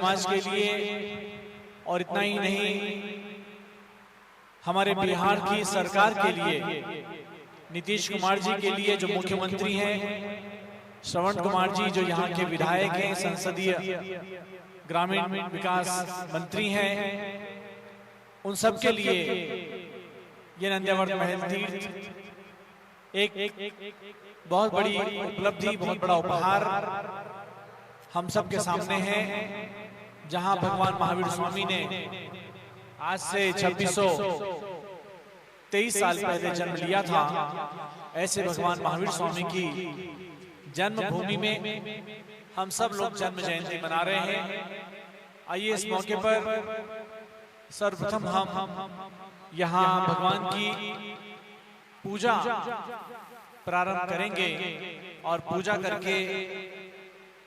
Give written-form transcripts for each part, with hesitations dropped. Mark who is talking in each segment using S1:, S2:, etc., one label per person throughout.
S1: समाज के लिए, और इतना ही नहीं, हमारे बिहार की सरकार के लिए, नीतीश कुमार जी के लिए जो मुख्यमंत्री हैं, श्रवण कुमार जी जो यहाँ के विधायक हैं, संसदीय ग्रामीण विकास मंत्री हैं, उन सब के लिए ये नंद्यावर्त महल तीर्थ एक बहुत बड़ी उपलब्धि, बहुत बड़ा उपहार हम सब के सामने है। जहां भगवान महावीर स्वामी ने आज से 2623 साल पहले जन्म लिया था, ऐसे भगवान महावीर स्वामी की जन्मभूमि में हम सब लोग जन्म जयंती मना रहे हैं। आइए इस मौके पर सर्वप्रथम हम यहाँ भगवान की पूजा प्रारंभ करेंगे और पूजा करके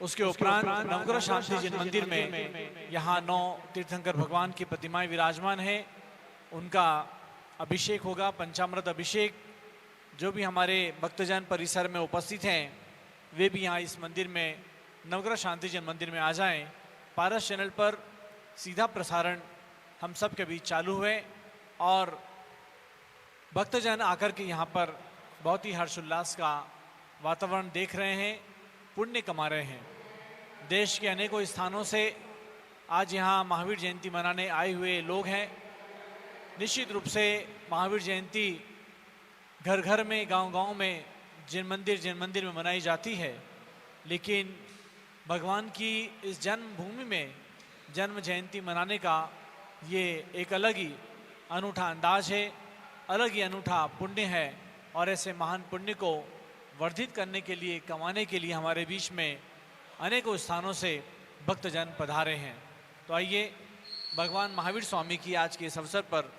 S1: उसके उपरांत नवग्रह शांति जिन मंदिर में यहाँ 9 तीर्थंकर भगवान की प्रतिमाएं विराजमान है, उनका अभिषेक होगा, पंचामृत अभिषेक। जो भी हमारे भक्तजन परिसर में उपस्थित हैं वे भी यहाँ इस मंदिर में नवग्रह शांति जिन मंदिर में आ जाएं। पारस चैनल पर सीधा प्रसारण हम सब के बीच चालू हुए और भक्तजन आकर के यहाँ पर बहुत ही हर्षोल्लास का वातावरण देख रहे हैं, पुण्य कमा रहे हैं। देश के अनेकों स्थानों से आज यहाँ महावीर जयंती मनाने आए हुए लोग हैं। निश्चित रूप से महावीर जयंती घर घर में, गांव-गांव में, जिन मंदिर में मनाई जाती है, लेकिन भगवान की इस जन्मभूमि में जन्म जयंती मनाने का ये एक अलग ही अनूठा अंदाज है, अलग ही अनूठा पुण्य है। और ऐसे महान पुण्य को वर्धित करने के लिए, कमाने के लिए हमारे बीच में अनेकों स्थानों से भक्तजन पधारे हैं। तो आइए भगवान महावीर स्वामी की आज के इस अवसर पर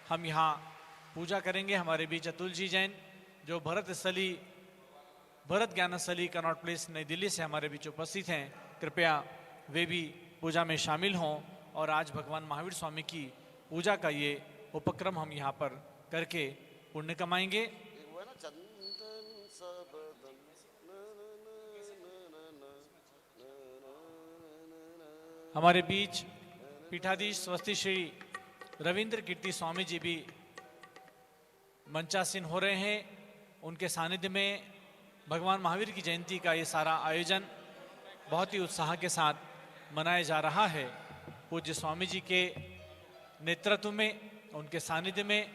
S1: हम यहाँ पूजा करेंगे। हमारे बीच अतुल जी जैन जो भरत ज्ञानस्थली कनॉट प्लेस नई दिल्ली से हमारे बीच उपस्थित हैं, कृपया वे भी पूजा में शामिल हों और आज भगवान महावीर स्वामी की पूजा का ये उपक्रम हम यहाँ पर करके पुण्य कमाएंगे। हमारे बीच पीठाधीश स्वस्ति श्री रविंद्र कीर्ति स्वामी जी भी मंचासीन हो रहे हैं। उनके सानिध्य में भगवान महावीर की जयंती का ये सारा आयोजन बहुत ही उत्साह के साथ मनाया जा रहा है। पूज्य स्वामी जी के नेतृत्व में, उनके सानिध्य में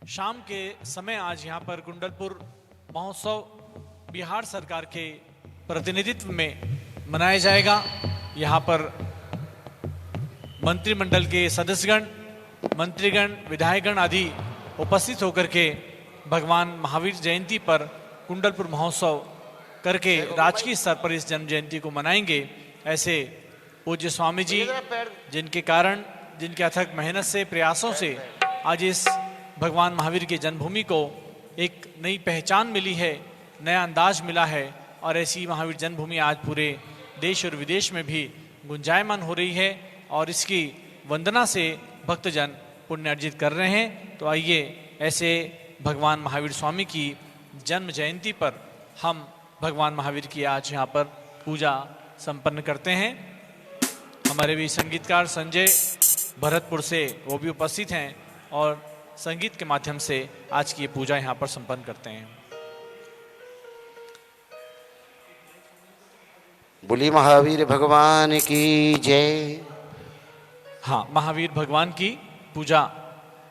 S1: शाम के समय आज यहाँ पर कुंडलपुर महोत्सव बिहार सरकार के प्रतिनिधित्व में मनाया जाएगा। यहाँ पर मंत्रिमंडल के सदस्यगण, मंत्रीगण, विधायकगण आदि उपस्थित होकर के भगवान महावीर जयंती पर कुंडलपुर महोत्सव करके राजकीय स्तर पर इस जन्म जयंती को मनाएंगे। ऐसे पूज्य स्वामी जी जिनके कारण, जिनके अथक मेहनत से, प्रयासों से आज इस भगवान महावीर की जन्मभूमि को एक नई पहचान मिली है, नया अंदाज मिला है और ऐसी महावीर जन्मभूमि आज पूरे देश और विदेश में भी गुंजायमान हो रही है और इसकी वंदना से भक्तजन पुण्य अर्जित कर रहे हैं। तो आइए ऐसे भगवान महावीर स्वामी की जन्म जयंती पर हम भगवान महावीर की आज यहाँ पर पूजा संपन्न करते हैं। हमारे भी संगीतकार संजय भरतपुर से वो भी उपस्थित हैं और संगीत के माध्यम से आज की ये पूजा यहाँ पर संपन्न करते हैं।
S2: बोली महावीर भगवान की जय।
S1: हाँ, महावीर भगवान की पूजा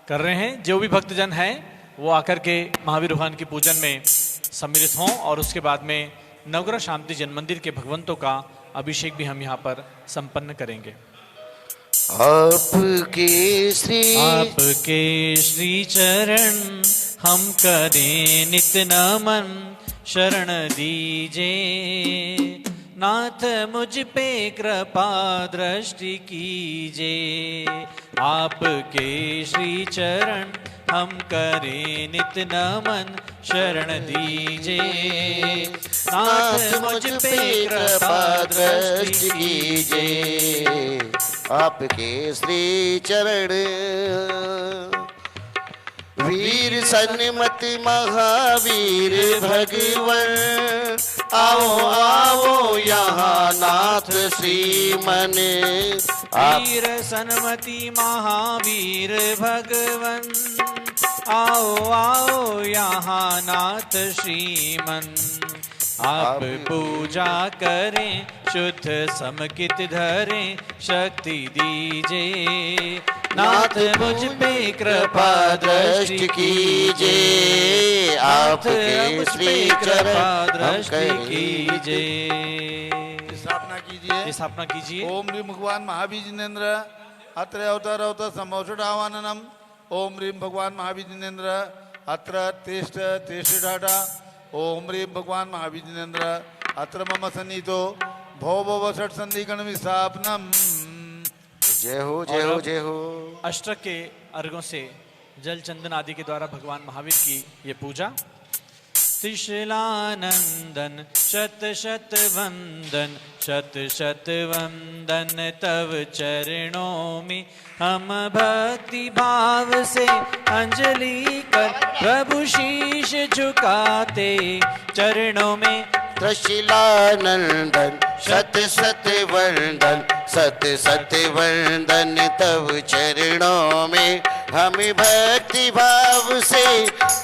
S1: कर रहे हैं। जो भी भक्तजन हैं वो आकर के महावीर भगवान की पूजन में सम्मिलित हों और उसके बाद में नवग्रह शांति जन मंदिर के भगवंतों का अभिषेक भी हम यहाँ पर संपन्न करेंगे।
S2: आपके
S1: श्री चरण हम करें नित नमन, शरण दीजे नाथ मुझ पे कृपा दृष्टि कीजे। आपके श्री चरण हम करें नित नमन, शरण दीजे नाथ मुझ पे कृपा दृष्टि कीजे।
S2: आपके श्री चरण वीर सन्मत महावीर भगवान, आओ आओ यहाँ नाथ श्रीमन।
S1: वीर सन्मति महावीर भगवन, आओ आओ यहाँ नाथ श्रीमन। आप पूजा करें शुद्ध समकित धरें, शक्ति दीजिए नाथ मुझ पे कृपा दृष्टि कीजिए, आपके श्री कृपा दृष्टि कीजिए।
S3: स्थापना कीजिए।
S1: स्थापना कीजिए।
S3: ओम ह्रीं भगवान महावीर जिनेन्द्र अत्र अवतार अवतार समौषध आवाहनम। ओम ह्रीं भगवान महावीर जिनेन्द्र अत्र तिष्ठ तिष्ठ ढाढा। ओम ह्रीं भगवान महावीर जिनेन्द्र अत्र मम सन्निधो भव भव षट संधि गण विस्थापनम।
S2: जय हो जय हो जय हो।
S1: अष्टक के अर्घों से जल चंदन आदि के द्वारा भगवान महावीर की ये पूजा। त्रिशूलानंदन शत शत वंदन, शत शत वंदन तव चरणों में। हम भक्ति भाव से अंजलि कर प्रभु शीश झुकाते चरणों में।
S2: त्रिशूलानंदन शत शत वंदन, सत सत वंदन तव चरणों में। हम भक्ति भाव से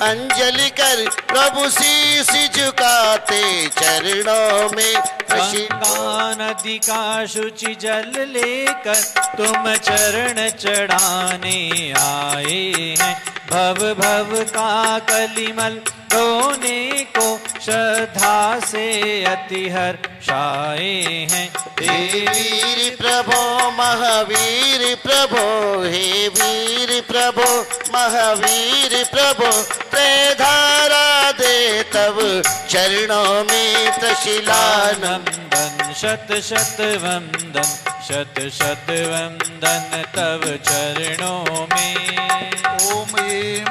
S2: अंजलि कर प्रभु शीश झुकाते चरणों में।
S1: गंगा नदी का शुचि जल लेकर तुम चरण चढ़ाने आए हैं। भव भव का कलिमल धोने को श्रद्धा से अति हर्षाए हैं।
S2: हे वीर प्रभो महावीर प्रभो, हे वीर प्रभो महावीर प्रभो। त्रैधारा दे तब चरणों में। त्रिशूलानंदन
S1: शत शत वंदन, शत शत वंदन तव चरणों में।
S3: ओम ह्रीं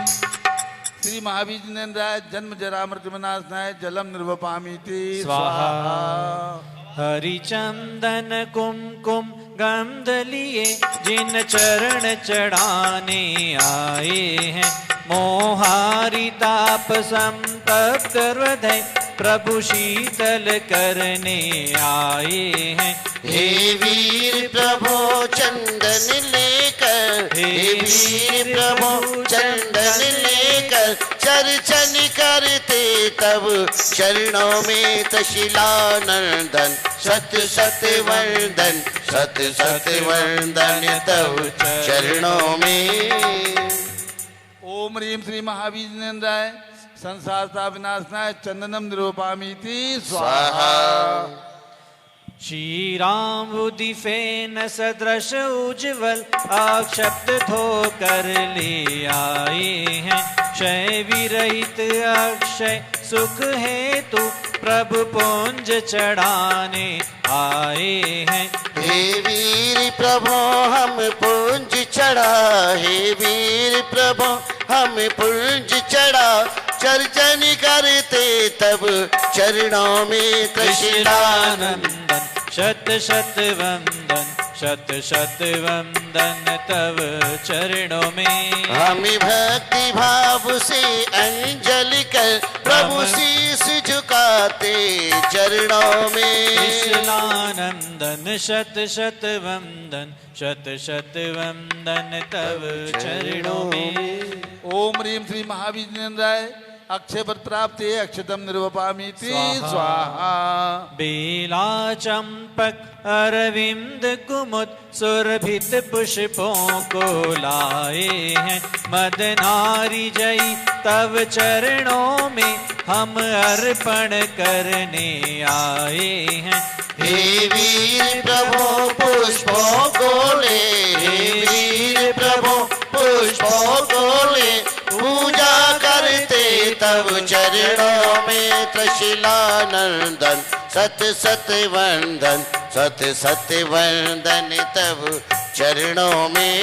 S3: श्री महावीर जिनेन्द्राय जन्म जरा मृत्यु विनाशनाय जलम निर्वपामीति
S1: स्वाहा। हरिचंदन कुमकुम गंध लिए जिन चरण चढ़ाने आए हैं। मोहारी ताप संतप्त हृदय प्रभु शीतल करने आए हैं।
S2: हे वीर प्रभो चंदन लेकर, हे वीर प्रभो चंदन लेकर चर्चन करते तब चरणों में। त्रिशूलानंदन शत शत वंदन, शत शत वंदन तब चरणों में।
S3: ओम ह्रीं श्री महावीर जिनेन्द्राय संसारता विनाशनाय चंदनम निरूपामीति स्वाहा।
S1: श्री राम बुद्धि फेन सदृश उज्ज्वल अक्षत धोकर ले आए हैं। क्षय विरहित अक्षय सुख हेतु प्रभु पुंज चढ़ाने आए हैं।
S2: हे वीर प्रभो हम पुंज चढ़ा, हे वीर प्रभो हम पुंज चढ़ा। चर्चन करते तब चरणों में।
S1: त्रिशूलानंदन शत शत वंदन, शत शत वंदन तव चरणों में।
S2: हम भक्ति भाव से अंजलि कर प्रभु शीश झुकाते चरणों में।
S1: त्रिशूलानंदन शत शत वंदन, शत शत वंदन तव चरणों में।
S3: ओम ह्रीं श्री महावीर जिनेन्द्राय अक्षय पद प्राप्ते अक्षतम निर्वपामीति स्वाहा।
S1: बेला चंपक अरविंद कुमुद सुरभित पुष्पों को लाए हैं। मदनारी जई तव चरणों में हम अर्पण करने आए हैं।
S2: हे वीर प्रभो पुष्पों को ले, हे वीर प्रभो पुष्पों को ले। पूजा करते तब चरणों में। त्रिशूलानंदन सत सत वंदन, सत सत वंदन तब चरणों में।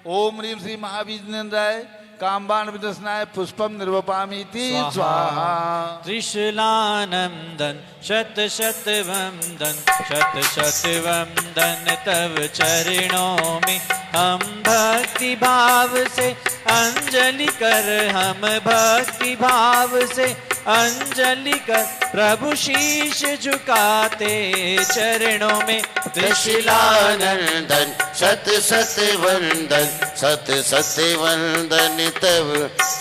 S3: ओम ह्रीं श्री महावीर जिनेन्द्राय कामबाण विदर्शनाय पुष्पम निर्वपामीति स्वाहा।
S1: त्रिशूलानंदन शत शत वंदन, शत शत वंदन तव चरणों में। हम भक्ति भाव से अंजलि कर, हम भक्ति भाव से अंजलि कर प्रभु शीश झुकाते चरणों में
S2: त्रिशिलानंदन सत सत वंदन सत सत वंदन तब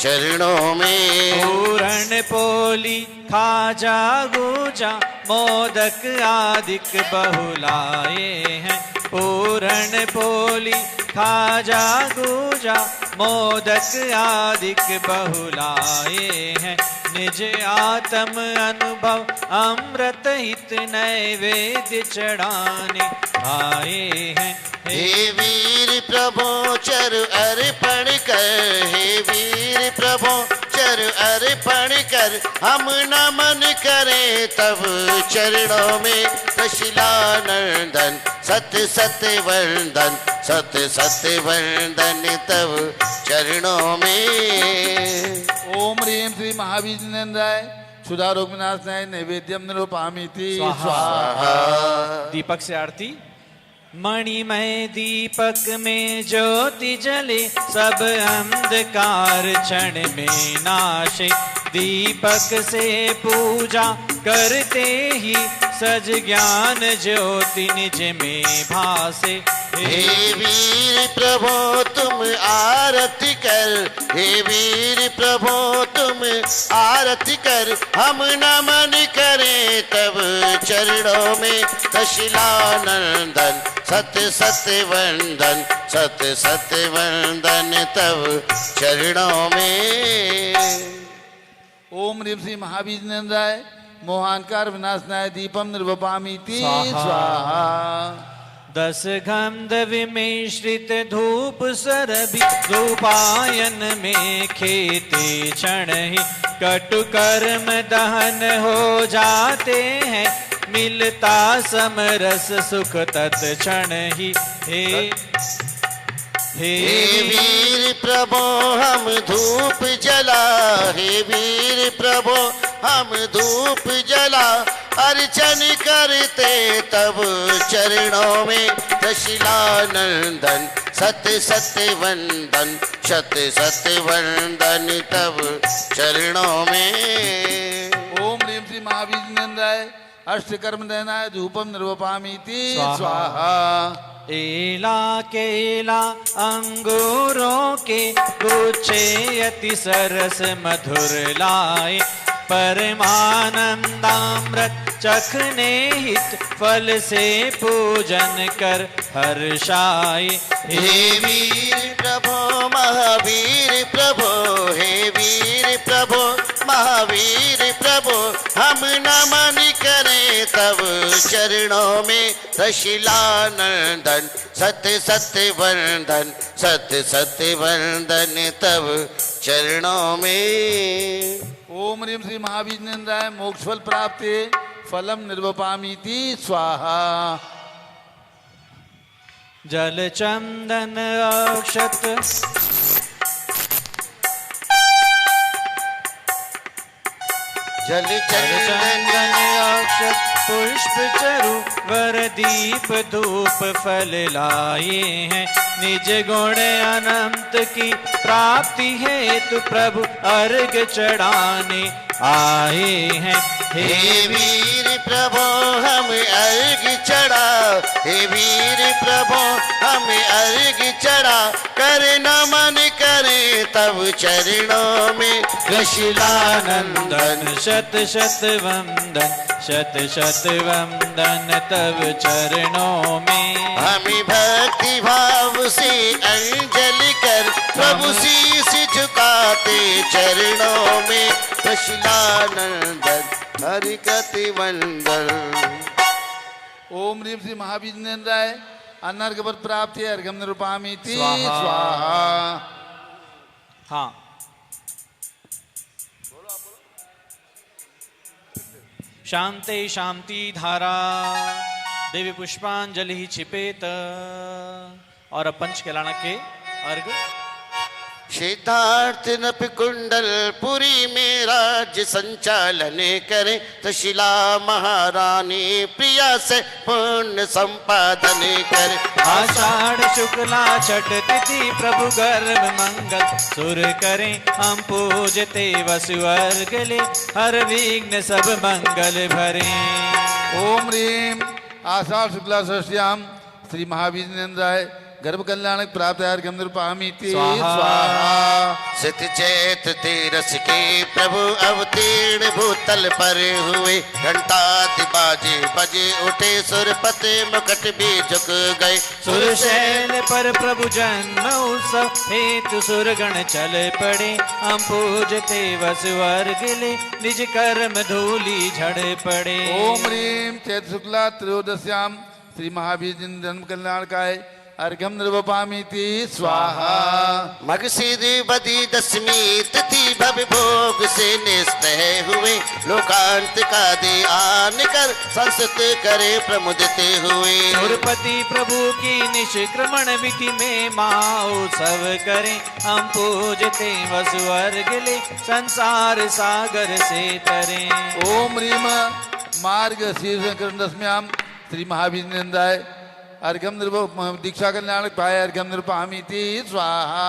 S2: चरणों में।
S1: पूरण पोली खाजा गूजा मोदक आदिक बहुलाए हैं। पूरण पोली खाजा गूजा मोदक आदिक बहुलाए हैं। निज आत्म अनुभव अमृत हित नैवेद्य चढ़ाने आए हैं।
S2: हे वीर प्रभो चर अर्पण कर, हे वीर प्रभो चर अर्पण कर, हम नमन करें तब चरणों में। त्रिशिलानंदन सत सत वंदन सत सत वंदन तब चरणों में।
S3: ओम ह्रीं श्री महावीर जिनेन्द्राय सुधा रोग विनाशनाय नैवेद्यम निरूपयामि स्वाहा।
S1: दीपक से आरती। मणिमय दीपक में ज्योति जले सब अंधकार क्षण में नाशे। दीपक से पूजा करते ही सज ज्ञान ज्योति निज में भासे।
S2: हे वीर प्रभो तुम आरती कर, हे वीर प्रभो तुम आरती कर, हम नमन करें तब चरणों में। त्रिशिलानंदन सत सत वंदन सत सत वंदन तब चरणों में।
S3: ओम ह्रीं श्री महावीर जिनेन्द्राय मोहांकार विनाशनाय दीपम निरूपयामि
S1: स्वाहा।
S3: स्वाहा।
S1: 10 गंध विमिश्रित धूप सरभि धूपायन में खेते क्षण ही कटु कर्म दहन हो जाते हैं। मिलता समरस सुख तत् क्षण ही। हे
S2: वीर प्रभो हम धूप जला, हे वीर प्रभो हम धूप जला, अर्चन करते तब चरणों में। त्रिशिलानंदन सत सत वंदन सत सत वंदन तब चरणों में।
S3: ओम ह्रीं श्री महावीर जिनेन्द्राय अष्टकर्म दहनाय धूपम निरूपयामि स्वाहा।
S1: एला केला अंगूरों के गुच्छे अति सरस मधुर लाए। परमानंदामृत चखने हित फल से पूजन कर हर्षाए।
S2: हे वीर प्रभो महावीर प्रभो, हे वीर प्रभो महावीर प्रभो, हम नमन करें तब चरणों में। त्रिशिलानंदन सत सत वंदन सत सत वंदन तब चरणों में।
S3: ओम ह्रीं श्री महावीर जिनेन्द्राय मोक्षफल प्राप्ते फलम निरूपयामि स्वाहा।
S1: जल चंदन अक्षत
S2: जल चंदन
S1: अक्षत पुष्प चरु वर दीप धूप फल लाए हैं। निज गुण अनंत की प्राप्ति हेतु प्रभु अर्घ चढ़ाने आए हैं।
S2: हे वीर प्रभो हम अर्घ चढ़ा, हे वीर प्रभो हम अर्घ चढ़ा, कर नमन करे तब चरणों में।
S1: त्रिशिलानंदन शत शत वंदन शत शत वंदन तब चरणों में।
S2: हमें भक्ति भाव से अंजलि कर प्रभु शीश झुकाते चरणों में। त्रिशिलानंदन हरि कति वंदन।
S3: ओम ह्रीं श्री महावीर जिनेन्द्राय अनर्घ पद प्राप्ति अर्घम निरूपयामि
S1: स्वाहा।
S3: स्वाहा।
S1: हाँ, शांते शांति धारा देवी पुष्पांजलि ही छिपेत। और अब पंच कहलाना के अर्घ।
S2: सिद्धार्थ नप कुंडल पुरी में राज्य संचालन करे, तो शिला महारानी प्रिया से पुण्य संपादन करे।
S1: आषाढ़ शुक्ला छठ तिथि प्रभु गर्भ मंगल सुर करें, हम पूजते वसुवर्ग ले, हर विघ्न सब मंगल भरे।
S3: ओम ह्रीम आषाढ़ शुक्ला षष्ठ्याम श्री महावीरेंद्राय गर्भ कल्याणक प्राप्त अर्घ्यपामीति स्वाहा।
S2: सित चैत तेरस के प्रभु अवतीर्ण भूतल पर हुए, घंटाति बाजे बजे उठे, सुरपति मुकुट भी झुक गए।
S1: सुरशैल पर प्रभु जन्म उत्सव हेतु सुरगण चल पड़े, हम पूजते वसुवर्ग ले, निज कर्म धूलि झड़ पड़े।
S3: ओम ह्रीम चैत शुक्ला त्रयोदश्याम श्री महावीर जन्म कल्याणकाय अर्घ्यम निर्वपामीति स्वाहा।
S2: मगशिर बदी दशमी तिथि भव भोग से निस्तेय हुए, लोकांत का दे आन कर संसत करे प्रमुदित हुए।
S1: सुरपति प्रभु की निष्क्रमण विधि में महोत्सव करें, हम पूजते वसुवर्ग ले, संसार सागर से तरें।
S3: ओम ह्रीम मार्ग शीर्ष दशम्याम श्री महावीरेंद्राय अर्घ्यम दीक्षा कल्याण पाए अर्घ्यम निर्पामीति स्वाहा।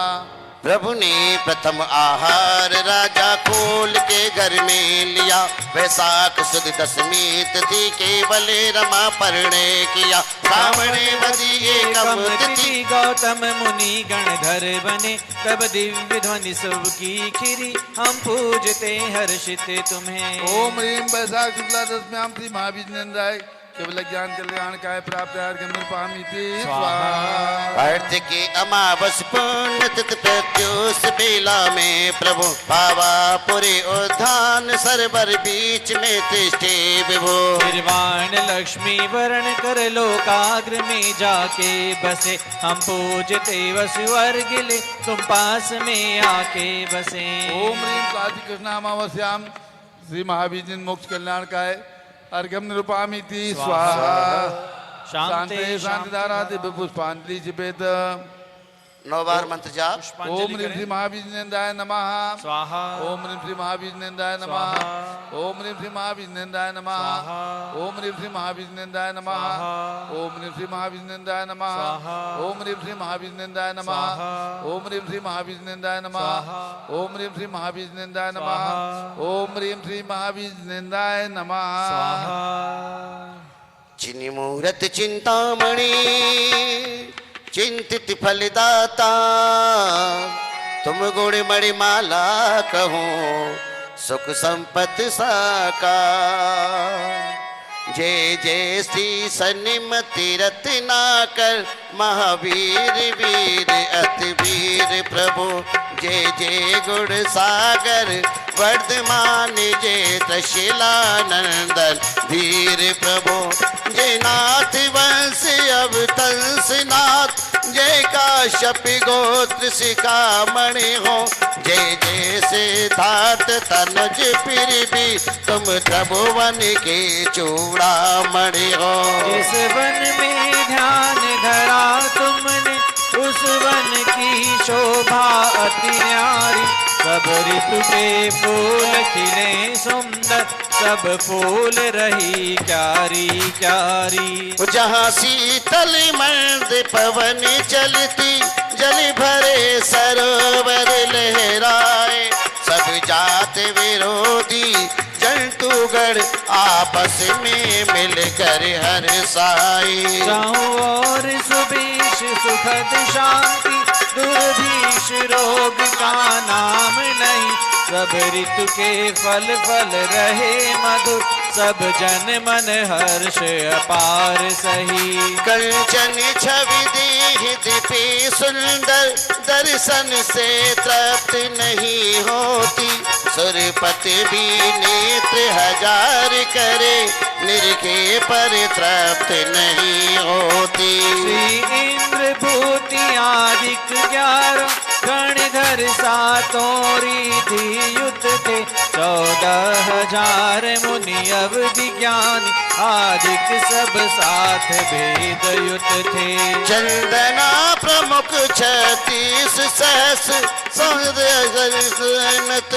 S2: प्रभु ने प्रथम आहार राजा खोल के घर में लिया, वैशाख सुद दशमी तिथि केवल रमा परिणय किया। श्रावणे बदी एकम तिथि
S1: गौतम मुनि गण घर बने, तब दिव्य ध्वनि सबकी खिरी, हम पूजते हर्षित तुम्हें।
S3: ओम ह्रीम वैशाख शुक्ला दशम्याम श्री महावीरेंद्राय केवल ज्ञान कल्याण काय प्राप्त अर्घ्यपामीति स्वाहा।
S2: अर्थ के अमावस पुण्य तिथि प्रत्युष बेला में प्रभु पावा पुरे उद्यान सरबर बीच में तिष्ठे विभो।
S1: निर्वाण लक्ष्मी वरण कर लोकाग्र में जाके बसे, हम पूजते वसुवर्ग ले, तुम पास में आके बसे।
S3: ओम ह्रीम कार्तिक कृष्ण अमावस्याम श्री महावीर मोक्ष कल्याण काय अर्घ्यम निरूपामीति स्वाहा। शांते शांतिधारा दिव्य पुष्पांजलि जिपेत।
S2: 9 बार मंत्र जाप।
S3: ओम ह्रीम श्री महावीरेंद्राय नमः
S1: स्वाहा।
S3: ओम ह्रीम श्री महावीरेंद्राय नमः। ओम ह्रीम श्री महावीरेंद्राय नमः। ओम ह्रीम श्री महावीरेंद्राय नमः। ओम ह्रीम श्री महावीरेंद्राय नमः। ओम ह्रीम श्री महावीरेंद्राय नमः। ओम ह्रीम श्री महावीरेंद्राय नमः। ओम ह्रीम श्री महावीरेंद्राय नमः। ओम ह्रीम श्री महावीरेंद्राय नमः।
S2: चिन्ह मूर्त चिंतामणि चिंतित फलदाता, तुम गुण मणि माला कहो, सुख संपत्ति साका। जय जय श्री सन्निमति रत्नाकर, महावीर वीर अति वीर प्रभु। जय जय गुण सागर वर्धमान, जय त्रिशिलानंदन धीर प्रभु। जय नाथ वंश अवतंस नाथ, जय काश्यप गोत्र शिखामणि हो। जय जय सिद्धार्थ तनुज फिर भी, तुम त्रिभुवन के चूड़ामणि हो।
S1: जिस वन में ध्यान धरा तुमने, उस वन की शोभा अति न्यारी। सब ऋतु के फूल खिले सुंदर, सब फूल रही क्यारी क्यारी।
S2: जहाँ शीतल मर्द पवन चलती, जल भरे सरोवर लहराए। सब जात विरोधी जंतुगण आपस में मिलकर हर्षाए।
S1: चारों ओर सुभीष सुखद शांति, दुर्भीष रोग का नाम नहीं। सब ऋतु के फल फल रहे मधुर, सब जन मन हर्ष अपार सही।
S2: कंचन छवि देह पे सुंदर, दर्शन से तृप्त नहीं होती। सुरपति भी नेत्र हजार करे, निरखे पर तृप्त नहीं होती।
S1: श्री इंद्र भूति आदिक 11 गण बरसा तोरी थी युत थे 14,000 मुनि अवधि ज्ञानी आदिक सब साथ भेद युत थे।
S2: चंदना प्रमुख 36 सहस संत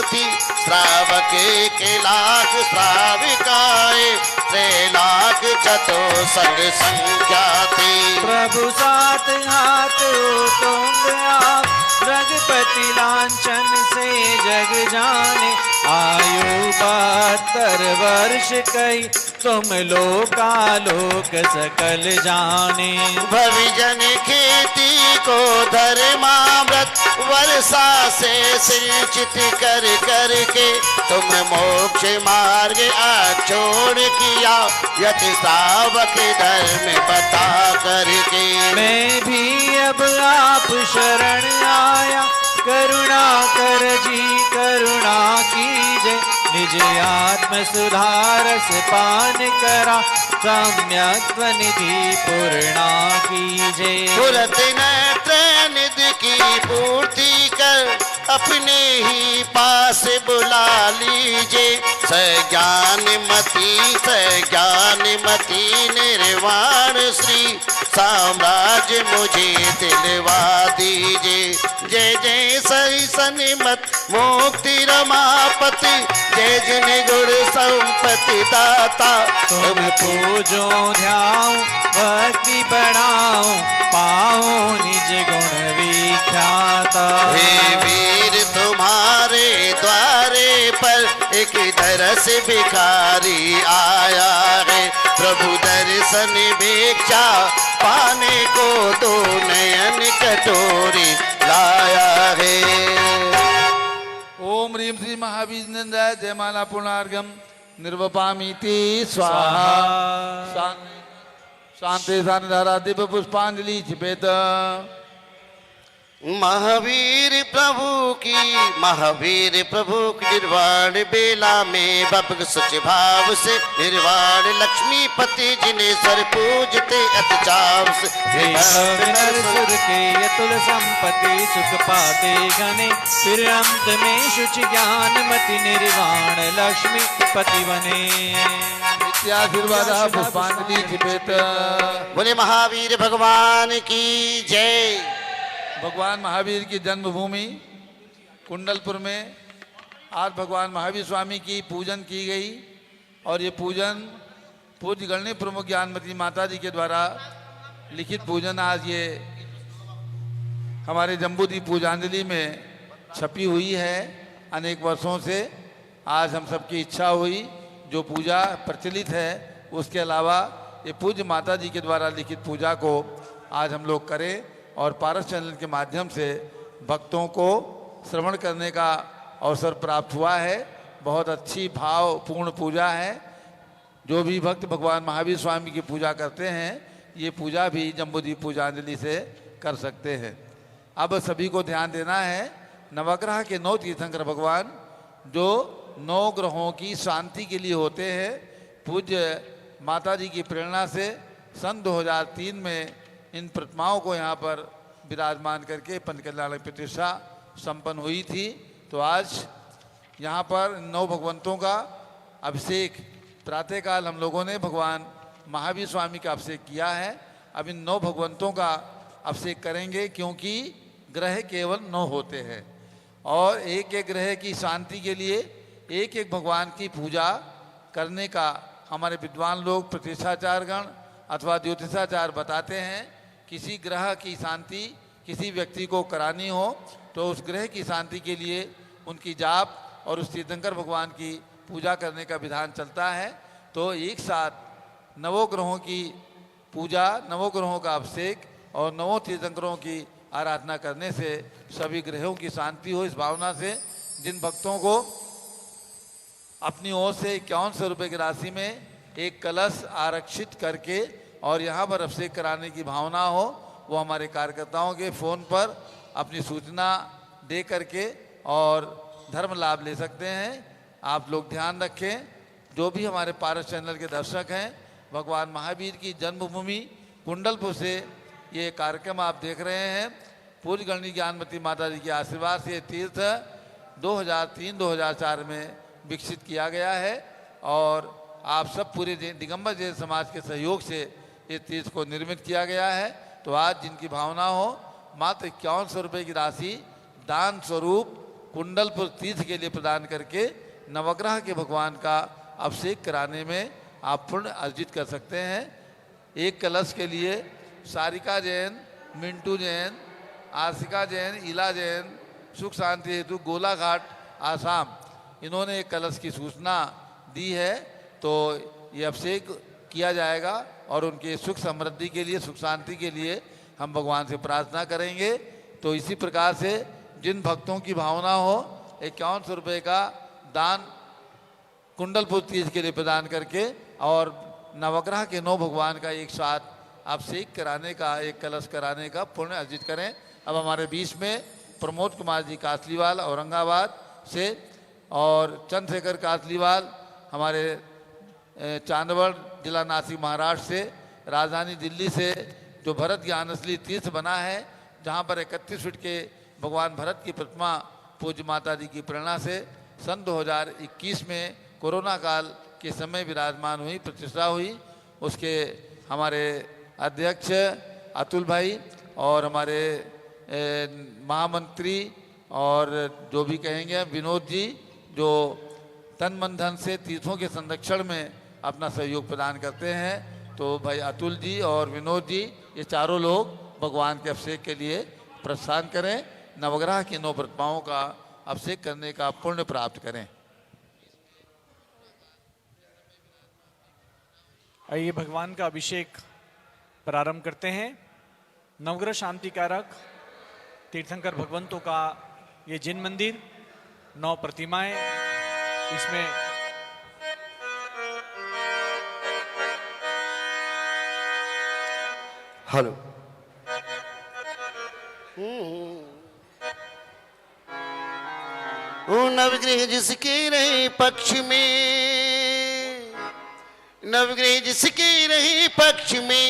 S2: थी श्रावक के लाख श्राविकाए 3 लाख चतो संग संख्या थी।
S1: प्रभु सात हाथ तुंग आप रघुपति लांछन से जग जाने आयु 72 वर्ष कई तुम लोकालोक सकल जाने।
S2: भविजन खेती को धर्मामृत वर्षा से सिंचित कर करके तुम मोक्ष मार्ग अक्षोण किया यति श्रावक धर्म बता करके।
S1: मैं भी अब आप शरण आया करुणा कर जी करुणा कीजे निज आत्म सुधारस पान करा सम्यक निधि पूर्णा कीजे।
S2: तुरंत नेत्र निधि की पूर्ति कर अपने ही पास बुला लीजिए सज्ञान मती निर्वाण श्री साम्राज्य मुझे दिलवा दीजिए। जय जय सही सनिमत मुक्ति रमापति जय जिन गुण संपत्ति दाता।
S1: तुम पूजो ध्याऊं भक्ति बढ़ाऊं पाऊं निज गुण विख्याता।
S2: हे वीर तुम्हारे द्वारे पर एक दरस भिखारी आया है प्रभु दर्शन भिक्षा पाने को 2 नयन कटोरी लाया है।
S3: ओम ह्रीं श्री महावीर जयमाला पूर्णार्घम निर्वपामीति स्वाहा। शांति धारा दिव्य पुष्पांजलि छिपेत।
S2: महावीर प्रभु की निर्वाण बेला में बपक सच भाव से निर्वाण लक्ष्मीपति जिन्हें सर पूजते अति चाव से।
S1: नर सुर के अतुल संपत्ति सुख पाते घने फिर अंत में शुचि ज्ञान मति निर्वाण लक्ष्मी पति बने।
S3: नित्याशीर्वाद पुष्पांजलि छिपेत।
S2: बोले महावीर भगवान की जय।
S3: भगवान महावीर की जन्मभूमि कुंडलपुर में आज भगवान महावीर स्वामी की पूजन की गई और ये पूजन पूज्य गणनी प्रमुख ज्ञानमती माता जी के द्वारा लिखित पूजन आज ये हमारे जम्बूद्वीप पूजांजलि में छपी हुई है। अनेक वर्षों से आज हम सबकी इच्छा हुई जो पूजा प्रचलित है उसके अलावा ये पूज्य माता जी के द्वारा लिखित पूजा को आज हम लोग करें और पारस चैनल के माध्यम से भक्तों को श्रवण करने का अवसर प्राप्त हुआ है। बहुत अच्छी भावपूर्ण पूजा है। जो भी भक्त भगवान महावीर स्वामी की पूजा करते हैं ये पूजा भी जम्बूद्वीप पूजांजलि से कर सकते हैं। अब सभी को ध्यान देना है नवग्रह के 9 तीर्थंकर भगवान जो 9 ग्रहों की शांति के लिए होते हैं। पूज्य माता जी की प्रेरणा से सन 2003 में इन प्रतिमाओं को यहाँ पर विराजमान करके पंचकल्याण प्रतिष्ठा संपन्न हुई थी। तो आज यहाँ पर 9 भगवंतों का अभिषेक प्रातःकाल हम लोगों ने भगवान महावीर स्वामी का अभिषेक किया है। अब इन 9 भगवंतों का अभिषेक करेंगे क्योंकि ग्रह केवल 9 होते हैं और एक एक ग्रह की शांति के लिए एक एक भगवान की पूजा करने का हमारे विद्वान लोग प्रतिष्ठाचार गण अथवा ज्योतिषाचार बताते हैं। किसी ग्रह की शांति किसी व्यक्ति को करानी हो तो उस ग्रह की शांति के लिए उनकी जाप और उस तीर्थंकर भगवान की पूजा करने का विधान चलता है। तो एक साथ 9 ग्रहों की पूजा 9 ग्रहों का अभिषेक और 9 तीर्थंकरों की आराधना करने से सभी ग्रहों की शांति हो इस भावना से जिन भक्तों को अपनी ओर से 5100 रुपये की राशि में एक कलश आरक्षित करके और यहाँ पर अभिषेक कराने की भावना हो वो हमारे कार्यकर्ताओं के फ़ोन पर अपनी सूचना दे करके और धर्म लाभ ले सकते हैं। आप लोग ध्यान रखें जो भी हमारे पारस चैनल के दर्शक हैं भगवान महावीर की जन्मभूमि कुंडलपुर से ये कार्यक्रम आप देख रहे हैं पूज्य गणनी ज्ञानमती माता जी के आशीर्वाद से तीर्थ 2003-2004 में विकसित किया गया है और आप सब पूरे दिगंबर जैन समाज के सहयोग से इस तीर्थ को निर्मित किया गया है। तो आज जिनकी भावना हो मात्र 5100 रुपये की राशि दान स्वरूप कुंडलपुर तीर्थ के लिए प्रदान करके नवग्रह के भगवान का अभिषेक कराने में आप पुण्य अर्जित कर सकते हैं। एक कलश के लिए सारिका जैन, मिंटू जैन, आशिका जैन, इला जैन सुख शांति हेतु गोलाघाट आसाम इन्होंने एक कलश की सूचना दी है। तो ये अभिषेक किया जाएगा और उनके सुख समृद्धि के लिए, सुख शांति के लिए हम भगवान से प्रार्थना करेंगे। तो इसी प्रकार से जिन भक्तों की भावना हो 5100 रुपये का दान कुंडलपुर तीर्थ के लिए प्रदान करके और नवग्रह के 9 भगवान का एक साथ अभिषेक कराने का, एक कलश कराने का पुण्य अर्जित करें। अब हमारे बीच में प्रमोद कुमार जी कासलीवाल औरंगाबाद से और चंद्रशेखर कासलीवाल हमारे चांदवड़ जिला नासिक महाराष्ट्र से, राजधानी दिल्ली से जो भरत ज्ञान असली तीर्थ बना है जहाँ पर 31 फीट के भगवान भरत की प्रतिमा पूज्य माता जी की प्रेरणा से सन 2021 में कोरोना काल के समय विराजमान हुई, प्रतिष्ठा हुई। उसके हमारे अध्यक्ष अतुल भाई और हमारे महामंत्री और जो भी कहेंगे विनोद जी जो तन मन धन से तीर्थों के संरक्षण में अपना सहयोग प्रदान करते हैं। तो भाई अतुल जी और विनोद जी ये चारों लोग भगवान के अभिषेक के लिए प्रस्थान करें, नवग्रह की 9 प्रतिमाओं का अभिषेक करने का पुण्य प्राप्त करें।
S1: आइए भगवान का अभिषेक प्रारंभ करते हैं। नवग्रह शांति कारक तीर्थंकर भगवंतों का ये जिन मंदिर, 9 प्रतिमाएं, इसमें
S2: हेलो नवग्रह जिसके रहे पक्ष में, नवग्रह जिसके रहे पक्ष में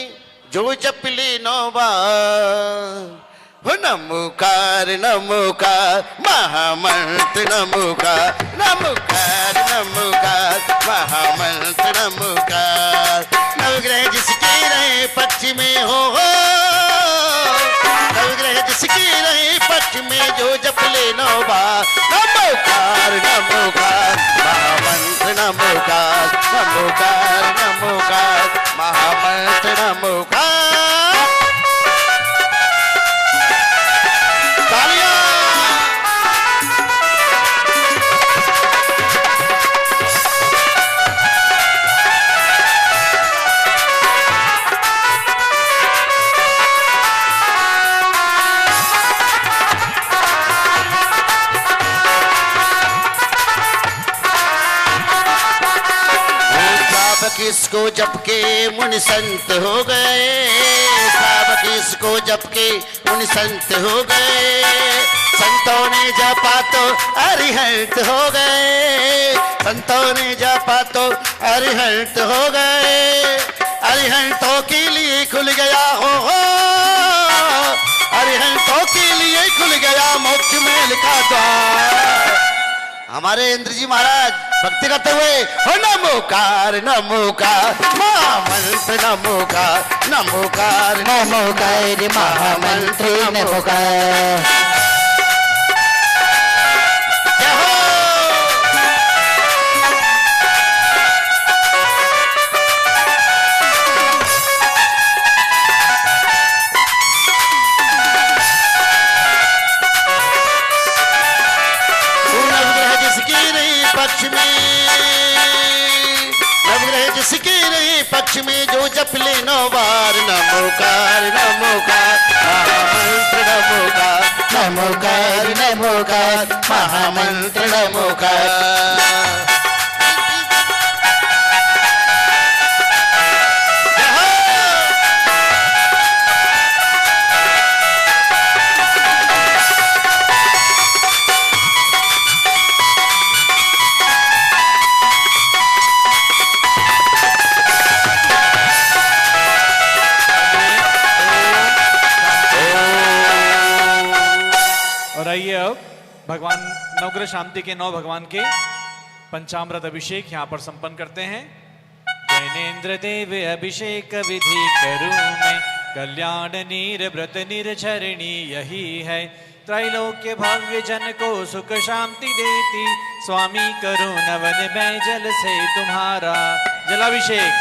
S2: जो जप ले 9 बार हो नमोकार नमोकार महामंत्र नमोकार, नमोकार नमोकार महामंत्र नमोकार। नवग्रह जिसके रहे पक्ष में हो, नवग्रह जिसके रहे पक्ष में जो जप ले 9 बार नमोकार नमोकार महामंत्र नमोकार, नमोकार नमोकार महामंत्र नमोकार। किसको जप के मुनि संत हो गए, सावक इसको जप के मुनि संत हो गए। संतों ने जपा तो अरिहंत हो गए, संतों ने जपा तो अरिहंत हो गए। अरिहंतों के लिए खुल गया हो, अरिहंतों के लिए खुल गया मोक्ष महल का द्वार। हमारे इंद्र जी महाराज भक्ति करते हुए हो नमोकार नमोकार महामंत्र नमोकार, नमोकार नमोकार महामंत्र नमोकार। जिसके रहे पक्ष में जो जप ले 9 बार नमोकार नमोकार महामंत्र नमोकार, नमोकार नमोकार महामंत्र नमोकार।
S1: और आइए अब भगवान नवग्रह शांति के 9 भगवान के पंचामृत अभिषेक यहाँ पर संपन्न करते हैं। जैनेन्द्र देव अभिषेक विधि करूं मैं, कल्याण नीर व्रत निर्झरणी यही है। त्रैलोक्य भव्य जन को सुख शांति देती, स्वामी करो नवन मैं जल से तुम्हारा। जलाभिषेक।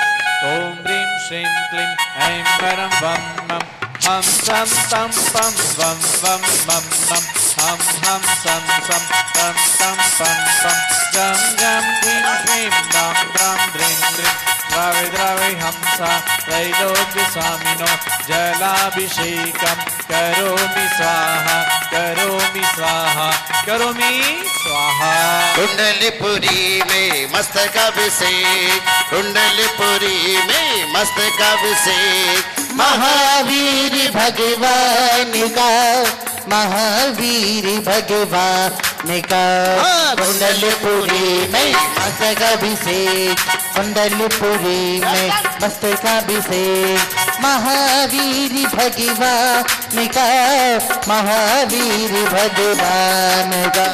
S1: ओम ह्रीं श्रीं क्लीं ऐं परं वम मम हम सम तम पम वम वम मम मम हम सम सम तम तम पम पम जम जम ह्रीं श्रीं राम राम ह्रीं ह्रीं द्रावे द्रावे हंसा त्रैलोक्य स्वामिनो जलाभिषेकम करोमि स्वाहा करोमि स्वाहा करोमि स्वाहा।
S2: कुंडलपुरी में मस्तकाभिषेक, कुंडलपुरी में मस्तकाभिषेक।
S4: महावीर भगवान का, महावीर भगवान का कुंडलपुरी में मस्तकाभिषेक, कुंडलपुरी में मस्तकाभिषेक। महावीर भगवान का, महावीर भगवान का।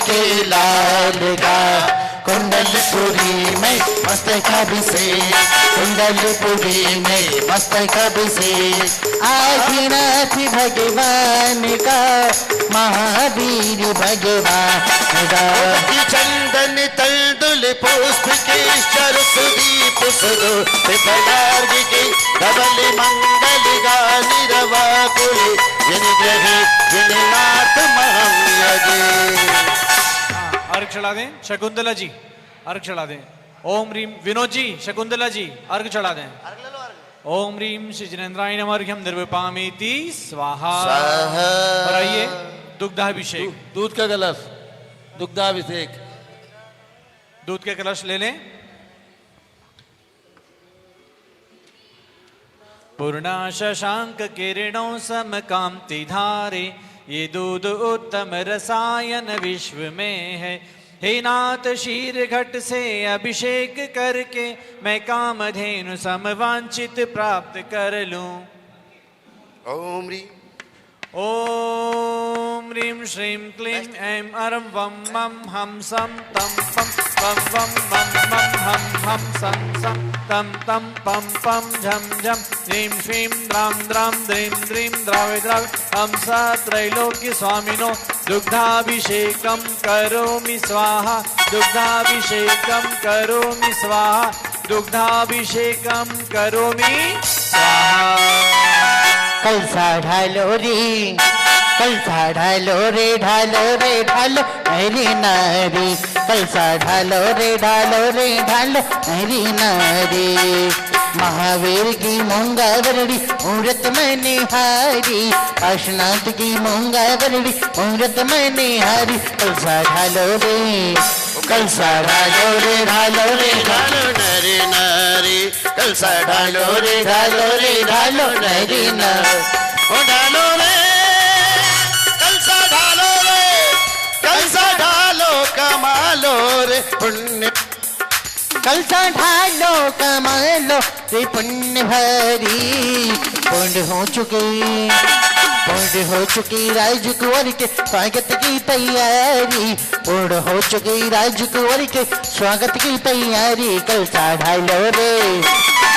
S4: के लाल का कुंडलपुरी में मस्तकाभिषेक, कुंडलपुरी में मस्तकाभिषेक। आदिनाथ भगवान का, महावीर भगवान का।
S2: चंदन तंदुल पुष्प के सरस्वती पुष्पो पिपलार्ग के धवल मंगल गानी रवा कुल जिन ग्रहे जिन नाथ महम यजे।
S1: अर्घ चढ़ा दें शकुंतला जी, अर्घ चढ़ा दें। ओम ह्रीं विनोद जी, शकुंतला जी अर्घ चढ़ा दें। ओम ह्रीं श्री जिनेन्द्राय नमः अर्घ्यं निर्विपामेति स्वाहा। और आइए दुग्धाभिषेक।
S3: दूध का कलश, दुग्धाभिषेक।
S1: दूध के कलश ले लें। पूर्णा शशांक किरणों सम कांति धारे, ये दूध उत्तम रसायन विश्व में है। हे नाथ शीर घट से अभिषेक करके, मैं कामधेनु समवांछित प्राप्त कर लूं।
S2: ओम ह्रीं
S1: ओम ह्रीं श्रीं क्लीं ऐं अरं वम मम हम सम तम पम वम वम मम मम हम सम सम तम तम पम पम झम झम ह्रीं श्रीं द्रां द्रां द्रीं द्रीं द्रावे द्रावे हम स त्रैलोक्य स्वामिनो दुग्धाभिषेकं करोमि स्वाहा दुग्धाभिषेकं करोमि स्वाहा दुग्धाभिषेकं करोमि स्वाहा।
S4: कलसा ढालो रे, कलसा ढालो रे, ढालो रे ढालो मेरी नारी। कलसा ढालो रे, ढालो रे ढालो मेरी नारी। महावीर की मूंगावरड़ी मूर्त में निहारी, काशनाथ की मूंगावरड़ी मूर्त में निहारी। कलसा ढालो रे, कलसा ढालो रे, ढालो रे ढालो
S2: नरे नारी। कलसा ढालो रे,
S4: ढालो रे ढालो नरी नारी।
S2: ओ ढालो रे, कलसा ढालो रे, कलसा ढालो कमालो रे पुण्य।
S4: कलसा ढालो कमालो रे पुण्य भरी। पुण्य हो चुकी, पूर्ण हो चुकी राजकुंवर के स्वागत की तैयारी। पूर्ण हो चुकी राजकुंवर के स्वागत की तैयारी। कलसा ढालो रे,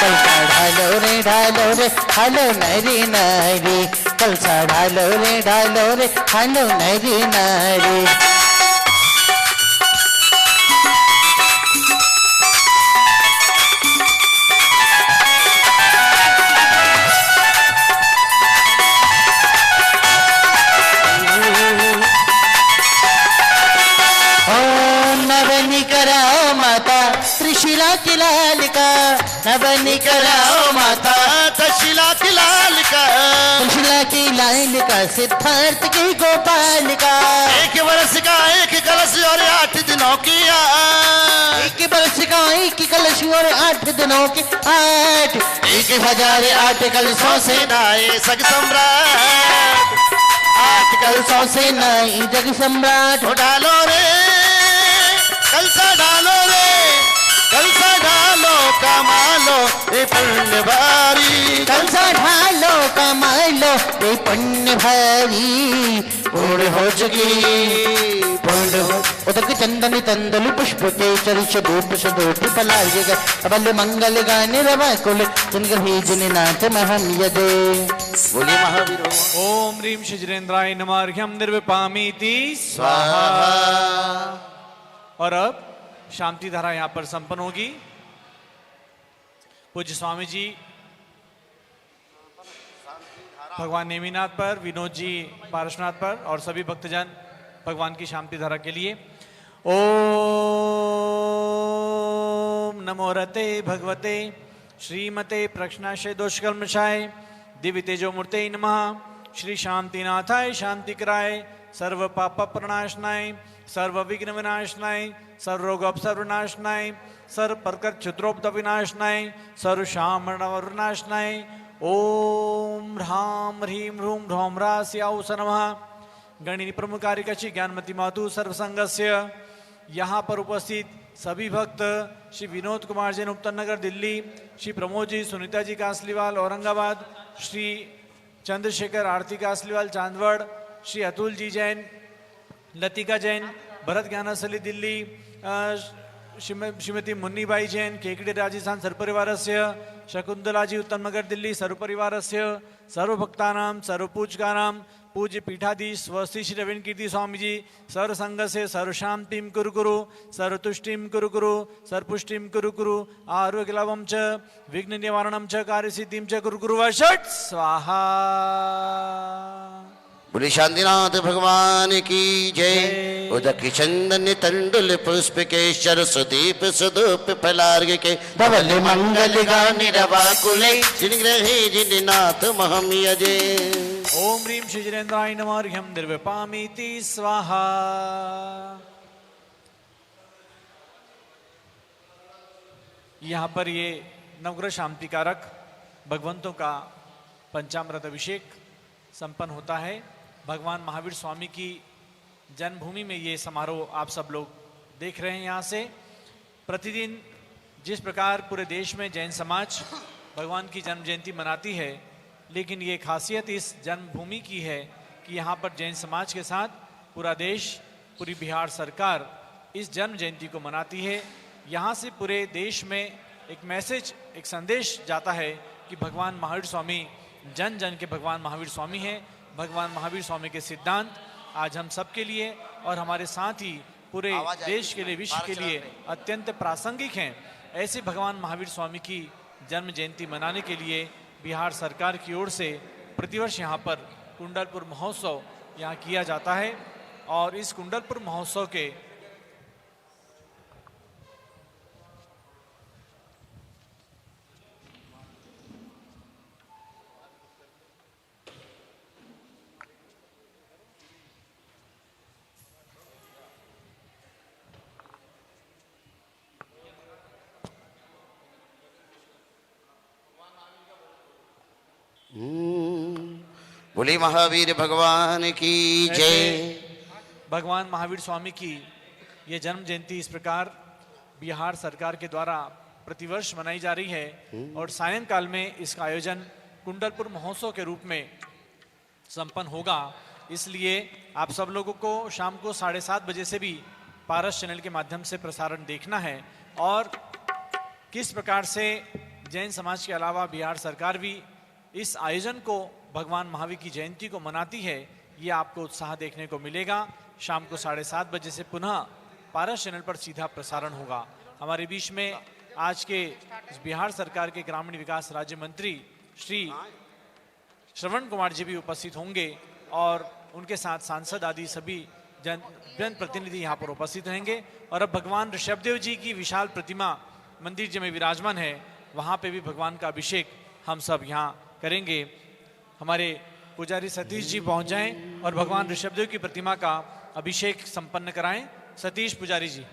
S4: कलसा ढालो रे, ढालो रे ढालो नरी नारी। कलसा ढालो रे, ढालो रे ढालो नरी नारी। बनी कराओ माता त्रिशिला की लाल का, न बनी कराओ माता
S2: तशिला की लाल का,
S4: त्रिशिला की लाल का, सिद्धार्थ की गोपाल का।
S2: एक वर्ष का एक कलश और 8 दिनों की
S4: एक वर्ष का एक कलश और 8 दिनों के 8, 1008 कलशों से
S2: नाए सग सम्राट,
S4: 8 कलशों से नाई जग सम्राट।
S2: डालो रे कलसा डालो रे, कलसा डालो कमालो ये पुण्य भारी,
S4: कलसा ढालो कमालो ये पुण्य भारी। पूर्ण हो चुकी पूर्ण हो उदक चंदन तंदुल पुष्प के चरिष धूप सदूप पलाये गए, अबल मंगल गाने रवा कुल जिनग्रही जिननाथ महम यदे।
S2: बोलिए महावीर
S1: ओम ह्रीं शिजरेन्द्राय नमः। अर्घ्यं निर्विपामीति
S2: स्वाहा।
S1: और अब शांति धारा यहाँ पर संपन्न होगी। पूज्य स्वामी जी भगवान नेमिनाथ पर, विनोद जी पारसनाथ पर और सभी भक्तजन भगवान की शांति धारा के लिए। ओम नमो रते भगवते श्रीमते प्रक्षणाशय दोषकल्मषाय दिव्य तेजो मूर्ते नमः। श्री शांतिनाथाय शांतिकराय सर्व पाप प्रणाशनाय सर्व विघ्न विनाशनाय सर्व रोग अपसर्वनाशनाय सर्व प्रकृत क्षुद्रोक्त विनाशनाय सर्व शामणवर्नाशनाय। ओम ह्रां ह्रीं ह्रूं ह्रौं ह्रास्याउस नमः। गणिनी प्रमुखारिकची ज्ञानमती मातु सर्वसंगस्य। यहाँ पर उपस्थित सभी भक्त श्री विनोद कुमार जैन उत्तर नगर दिल्ली, श्री प्रमोद जी सुनीता जी कासलीवाल औरंगाबाद, श्री चंद्रशेखर आरती कासलीवाल चांदवड़, श्री अतुल जी जैन, लतिका जैन भरत ज्ञानसली दिल्ली, श्रीमती मुन्नीबाई जैन केकड़ी राजस्थान सर्वपरिवारस्य, शकुंतला जी उत्तम नगर दिल्ली सर्वपरिवारस्य, सर्वभक्तानां सर्वपूजकानां पूज्य पीठाधीश स्वस्ति श्री रवीन्द्र कीर्ति स्वामी जी सर्व संघ से सर्व शांतिम कुरु कुरु सर्वतुष्टिम कुरु कुरु सर्वपुष्टिम कुरु कुरु आरोग्यलाभम च विघ्न निवारणम च कार्यसिद्धिम च कुरु कुरु वषट् स्वाहा।
S2: बोले शांतिनाथ भगवान की जय। उदक चंदन तंडुल पुष्प के सरस्वदीप सुदूप फलार्घ के
S4: धवल मंगल गाने
S2: रवा कुले जिनग्रहे जिननाथ महम यजे।
S1: ओम ह्रीं शिजरेन्द्राय नमः। अर्घ्यं निर्विपामीति स्वाहा। यहाँ पर ये नवग्रह शांति कारक भगवंतों का पंचामृत अभिषेक संपन्न होता है। भगवान महावीर स्वामी की जन्मभूमि में ये समारोह आप सब लोग देख रहे हैं। यहाँ से प्रतिदिन जिस प्रकार पूरे देश में जैन समाज भगवान की जन्म जयंती मनाती है, लेकिन ये खासियत इस जन्मभूमि की है कि यहाँ पर जैन समाज के साथ पूरा देश, पूरी बिहार सरकार इस जन्म जयंती को मनाती है। यहाँ से पूरे देश में एक मैसेज, एक संदेश जाता है कि भगवान महावीर स्वामी जन जन के भगवान महावीर स्वामी हैं। भगवान महावीर स्वामी के सिद्धांत आज हम सब के लिए और हमारे साथ ही पूरे देश के लिए, विश्व के लिए अत्यंत प्रासंगिक हैं। ऐसे भगवान महावीर स्वामी की जन्म जयंती मनाने के लिए बिहार सरकार की ओर से प्रतिवर्ष यहाँ पर कुंडलपुर महोत्सव यहाँ किया जाता है। और इस कुंडलपुर महोत्सव के
S2: बोले महावीर भगवान की जय।
S1: भगवान महावीर स्वामी की ये जन्म जयंती इस प्रकार बिहार सरकार के द्वारा प्रतिवर्ष मनाई जा रही है और सायंकाल में इसका आयोजन कुंडलपुर महोत्सव के रूप में संपन्न होगा। इसलिए आप सब लोगों को शाम को 7:30 बजे से भी पारस चैनल के माध्यम से प्रसारण देखना है। और किस प्रकार से जैन समाज के अलावा बिहार सरकार भी इस आयोजन को, भगवान महावीर की जयंती को मनाती है, ये आपको उत्साह देखने को मिलेगा। शाम को 7:30 बजे से पुनः पारस चैनल पर सीधा प्रसारण होगा। हमारे बीच में आज के बिहार सरकार के ग्रामीण विकास राज्य मंत्री श्री श्रवण कुमार जी भी उपस्थित होंगे और उनके साथ सांसद आदि सभी जन प्रतिनिधि यहाँ पर उपस्थित रहेंगे। और अब भगवान ऋषभदेव जी की विशाल प्रतिमा मंदिर जी में विराजमान है, वहाँ पे भी भगवान का अभिषेक हम सब यहाँ करेंगे। हमारे पुजारी सतीश जी पहुँच जाएं और भगवान ऋषभदेव की प्रतिमा का अभिषेक संपन्न कराएं। सतीश पुजारी जी।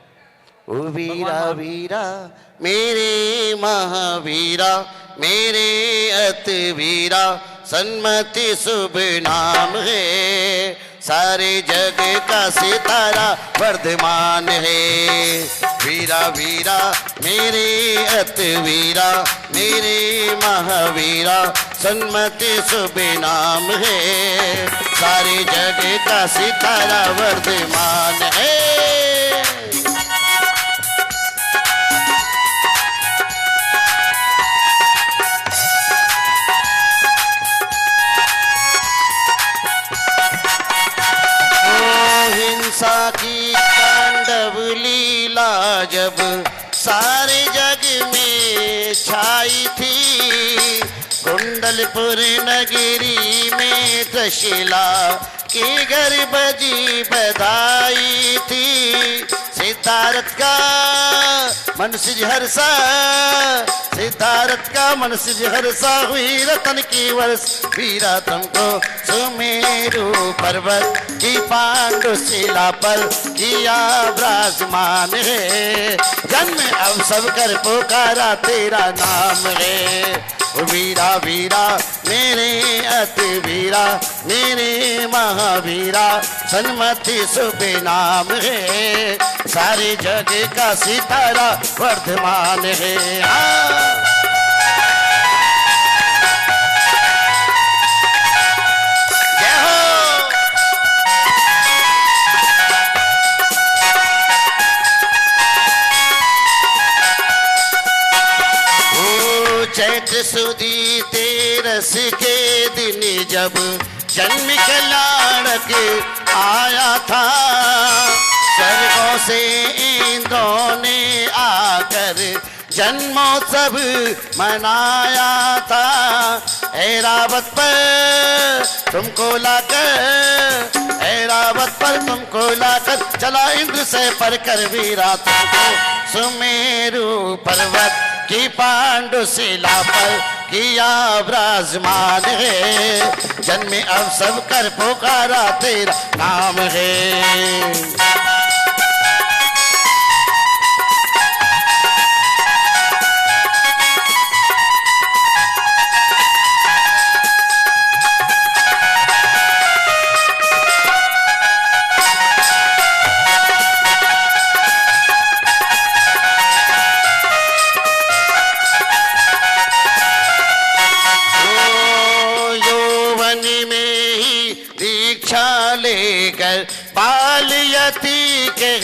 S2: ओ वीरा वीरा मेरे महावीरा, मेरे अतवीरा, सन्मति शुभ नाम है, सारे जग का सितारा वर्धमान है। वीरा वीरा मेरे अतवीरा, मेरे महावीरा, सन्मति शुभ नाम है, सारे जग का सितारा वर्धमान है। हिंसा की तांडव लीला जब सारे जग में छाई थी, कुंडलपुर नगरी में त्रिशिला की गर्भजी बधाई थी। सिद्धार्थ का मनुष्य हर्षा, सिद्धार्थ का मनुष्य हर्षा हुई रतन की वर्ष, वीरा तुमको सुमेरु पर्वत की पांडुशिला पर किया विराजमान है, जन्म अब सब कर पुकारा तेरा नाम है। वीरा वीरा मेरे अतिवीरा, मेरे महावीरा, सन्मति शुभ नाम है, सारे जग का सितारा वर्धमान है। जय हो। चैत्र सुदी तेरस के दिन जब जन्म कलाड़क आया था, स्वर्गों से इंद्रों ने आकर जन्मोत्सव मनाया था। ऐरावत पर तुमको लाकर, ऐरावत पर तुमको लाकर चला इंद्र से पर कर वीरा तुमको सुमेरु पर्वत की पांडुशिला पर किया विराजमान है, जन्मे अब सब कर पुकारा तेरा नाम है। बालयती के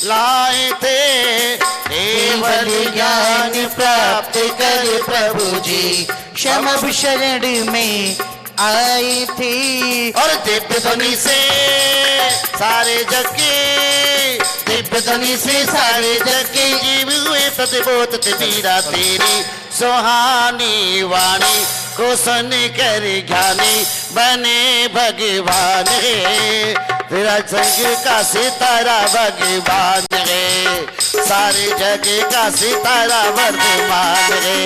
S2: लाए थे, केवल ज्ञान प्राप्त कर प्रभु जी क्षम शरण में आई थी। और दिव्य ध्वनि से सारे जग के, दिव्य ध्वनि से सारे जग के जीव हुए सदबोध वीरा तेरी सुहानी वाणी को सुन कर ज्ञानी बने भगवान है, तेरा जग का सितारा भगवान है, सारे जग का सितारा वर्धमान है।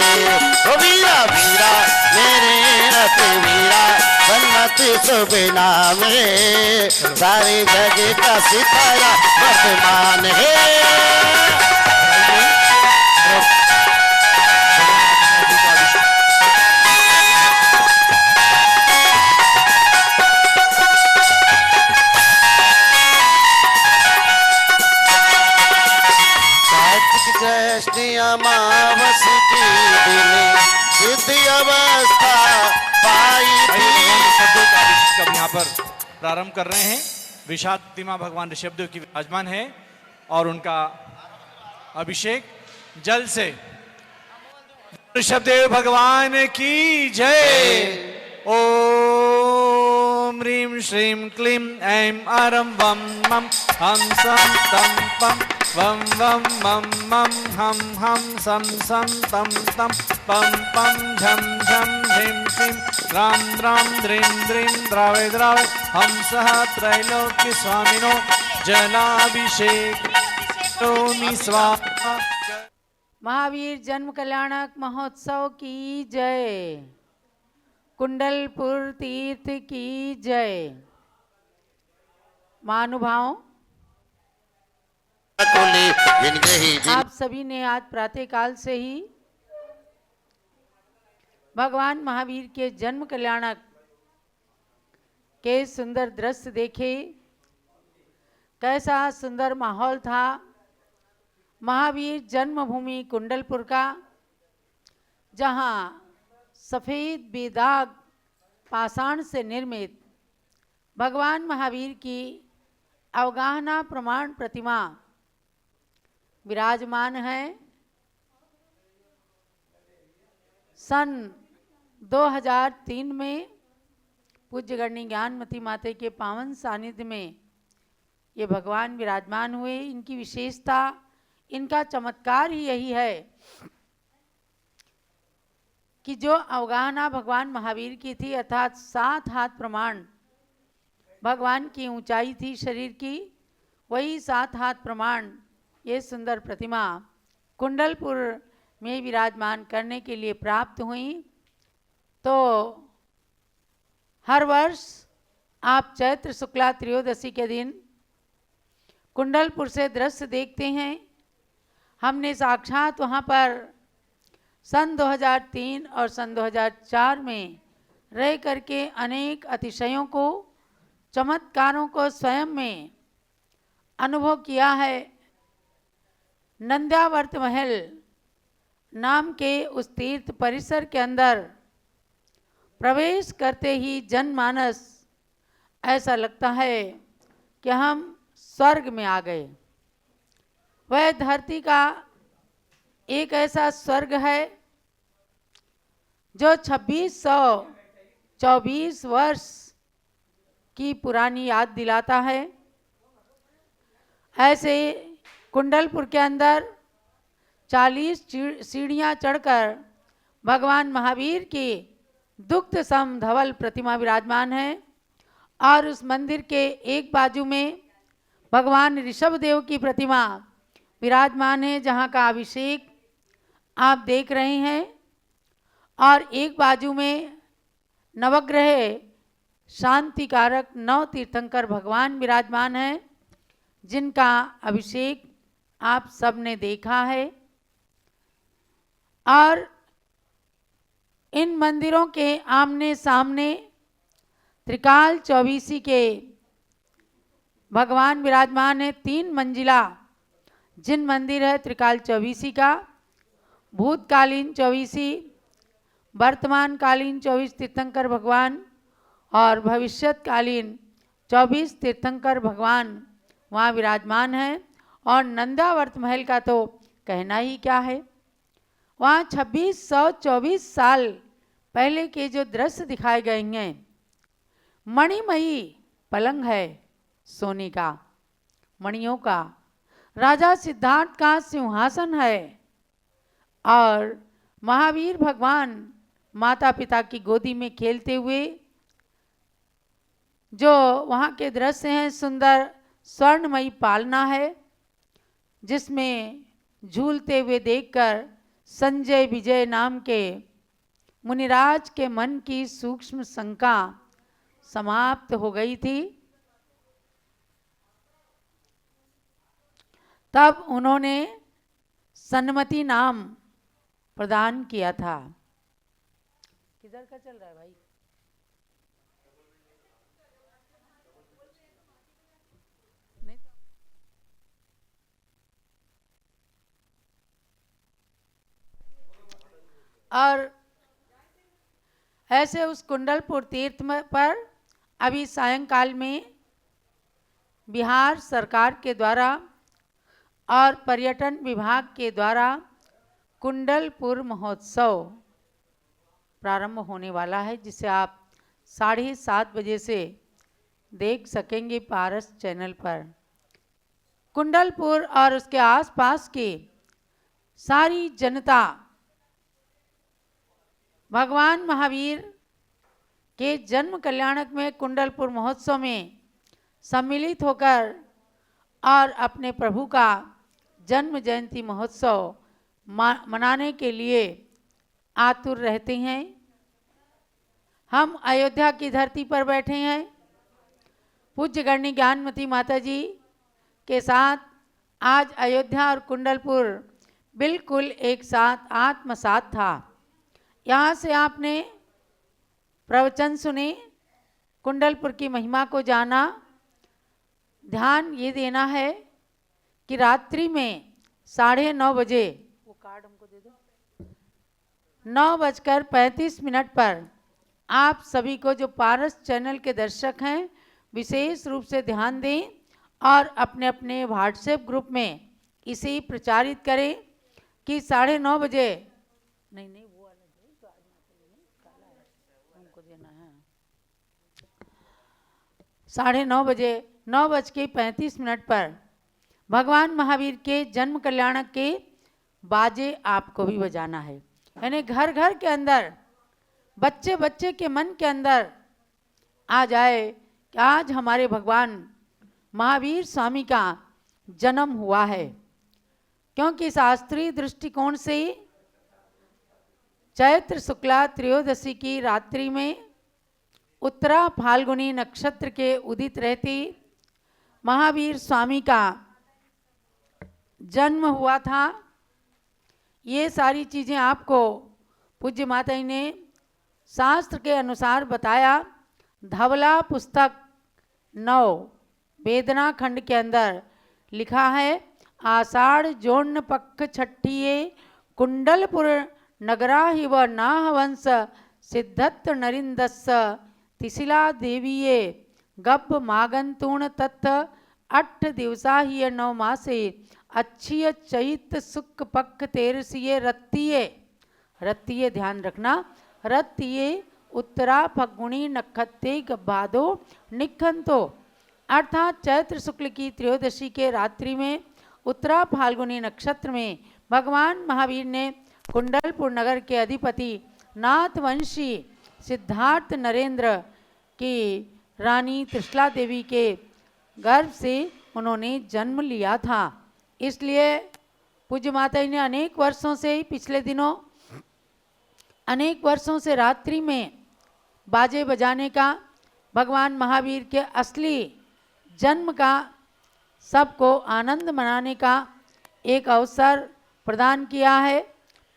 S2: ओ वीरा वीरा मेरे अतिवीरा, सन्मति शुभ नाम है, सारे जग का सितारा वर्धमान है। अमावस की दिन सिद्ध अवस्था पाई थी।
S1: अब यहाँ पर प्रारंभ कर रहे हैं। विशाल प्रतिमा भगवान ऋषभदेव की विराजमान है और उनका अभिषेक जल से। ऋषभदेव भगवान की जय। ओम ह्रीं श्रीं क्लीं ऐं अरं वं मं हम सं तं पं वं वं मं मं हम हम सं सं तं तं पं पं झं झं ह्रीं श्रीं द्राम द्राम द्रीं द्रीं द्रावे द्रावे हंसः त्रैलोक्य स्वामिनो जलाभिषेक करोमि स्वाहा।
S5: महावीर जन्म कल्याणक महोत्सव की जय। कुंडलपुर तीर्थ की जय। महानुभावों, आप सभी ने आज प्रातःकाल से ही भगवान महावीर के जन्म कल्याणक के सुंदर दृश्य देखे। कैसा सुंदर माहौल था महावीर जन्मभूमि कुंडलपुर का, जहां सफेद बेदाग पाषाण से निर्मित भगवान महावीर की अवगाहना प्रमाण प्रतिमा विराजमान है। सन 2003 में पूज्य गणनी ज्ञानमती माता के पावन सानिध्य में ये भगवान विराजमान हुए। इनकी विशेषता, इनका चमत्कार ही यही है कि जो अवगाहना भगवान महावीर की थी, अर्थात 7 हाथ प्रमाण भगवान की ऊंचाई थी शरीर की, वही 7 हाथ प्रमाण ये सुंदर प्रतिमा कुंडलपुर में विराजमान करने के लिए प्राप्त हुई। तो हर वर्ष आप चैत्र शुक्ला त्रयोदशी के दिन कुंडलपुर से दृश्य देखते हैं। हमने साक्षात वहाँ पर सन 2003 और सन 2004 में रह करके अनेक अतिशयों को, चमत्कारों को स्वयं में अनुभव किया है। नंद्यावर्त महल नाम के उस तीर्थ परिसर के अंदर प्रवेश करते ही जनमानस ऐसा लगता है कि हम स्वर्ग में आ गए। वह धरती का एक ऐसा स्वर्ग है जो 2624 वर्ष की पुरानी याद दिलाता है। ऐसे कुंडलपुर के अंदर 40 सीढ़ियाँ चढ़कर भगवान महावीर की दुग्ध सम धवल प्रतिमा विराजमान है और उस मंदिर के एक बाजू में भगवान ऋषभदेव की प्रतिमा विराजमान है, जहाँ का अभिषेक आप देख रहे हैं। और एक बाजू में नवग्रह शांतिकारक 9 तीर्थंकर भगवान विराजमान हैं, जिनका अभिषेक आप सब ने देखा है। और इन मंदिरों के आमने सामने त्रिकाल चौबीसी के भगवान विराजमान है। 3 मंजिला जिन मंदिर है त्रिकाल चौबीसी का, भूतकालीन चौबीसी, वर्तमानकालीन 24 तीर्थंकर भगवान और भविष्यतकालीन 24 तीर्थंकर भगवान वहाँ विराजमान है। और नंदावर्त महल का तो कहना ही क्या है। वहाँ 2624 साल पहले के जो दृश्य दिखाए गए हैं, मणिमयी पलंग है सोने का, मणियों का, राजा सिद्धार्थ का सिंहासन है और महावीर भगवान माता पिता की गोदी में खेलते हुए जो वहाँ के दृश्य हैं, सुंदर स्वर्णमयी पालना है जिसमें झूलते हुए देखकर संजय विजय नाम के मुनिराज के मन की सूक्ष्म शंका समाप्त हो गई थी। तब उन्होंने सन्मति नाम प्रदान किया था। किधर का चल रहा है भाई? और ऐसे उस कुंडलपुर तीर्थ पर अभी सायंकाल में बिहार सरकार के द्वारा और पर्यटन विभाग के द्वारा कुंडलपुर महोत्सव प्रारंभ होने वाला है, जिसे आप 7:30 बजे से देख सकेंगे पारस चैनल पर। कुंडलपुर और उसके आसपास की सारी जनता भगवान महावीर के जन्म कल्याणक में कुंडलपुर महोत्सव में सम्मिलित होकर और अपने प्रभु का जन्म जयंती महोत्सव मनाने के लिए आतुर रहते हैं। हम अयोध्या की धरती पर बैठे हैं। पूज्य गणनी ज्ञानमती माता जी के साथ आज अयोध्या और कुंडलपुर बिल्कुल एक साथ आत्मसात था। यहाँ से आपने प्रवचन सुने, कुंडलपुर की महिमा को जाना। ध्यान ये देना है कि रात्रि में 9:30 बजे, वो कार्ड हमको दे दो, 9:35 पर आप सभी को जो पारस चैनल के दर्शक हैं विशेष रूप से ध्यान दें और अपने अपने व्हाट्सएप ग्रुप में इसे प्रचारित करें कि 9:30 बजे, नहीं वो वाला दे जो आज काला है हमको देना है, 9:30 बजे 9:35 पर भगवान महावीर के जन्म कल्याणक के बाजे आपको भी बजाना है। यानी घर घर के अंदर, बच्चे बच्चे के मन के अंदर आ जाए कि आज हमारे भगवान महावीर स्वामी का जन्म हुआ है। क्योंकि शास्त्रीय दृष्टिकोण से चैत्र शुक्ला त्रयोदशी की रात्रि में उत्तरा फाल्गुनी नक्षत्र के उदित रहते महावीर स्वामी का जन्म हुआ था। ये सारी चीज़ें आपको पूज्य माता जी ने शास्त्र के अनुसार बताया। धवला पुस्तक 9 वेदना खंड के अंदर लिखा है, आषाढ़ जोन पक्ष छठिये कुंडलपुर नगरा ही व नाहवंश सिद्धत्त नरिंदस्स तिशिला देवीये गप मागंतूण तत्थ 8 दिवसा ही 9 मासे अच्छी चैत सुख पक्ष 13 रत्तीये, रत्तीये ध्यान रखना, रत्तीये उत्तरा फगुणी नक्षत्रे गब्बादो निखंतो, अर्थात चैत्र शुक्ल की त्रयोदशी के रात्रि में उत्तरा फाल्गुनी नक्षत्र में भगवान महावीर ने कुंडलपुर नगर के अधिपति नाथवंशी सिद्धार्थ नरेंद्र की रानी त्रिशला देवी के गर्भ से उन्होंने जन्म लिया था। इसलिए पूज्य माता जी ने अनेक वर्षों से, पिछले दिनों अनेक वर्षों से रात्रि में बाजे बजाने का, भगवान महावीर के असली जन्म का, सबको आनंद मनाने का एक अवसर प्रदान किया है।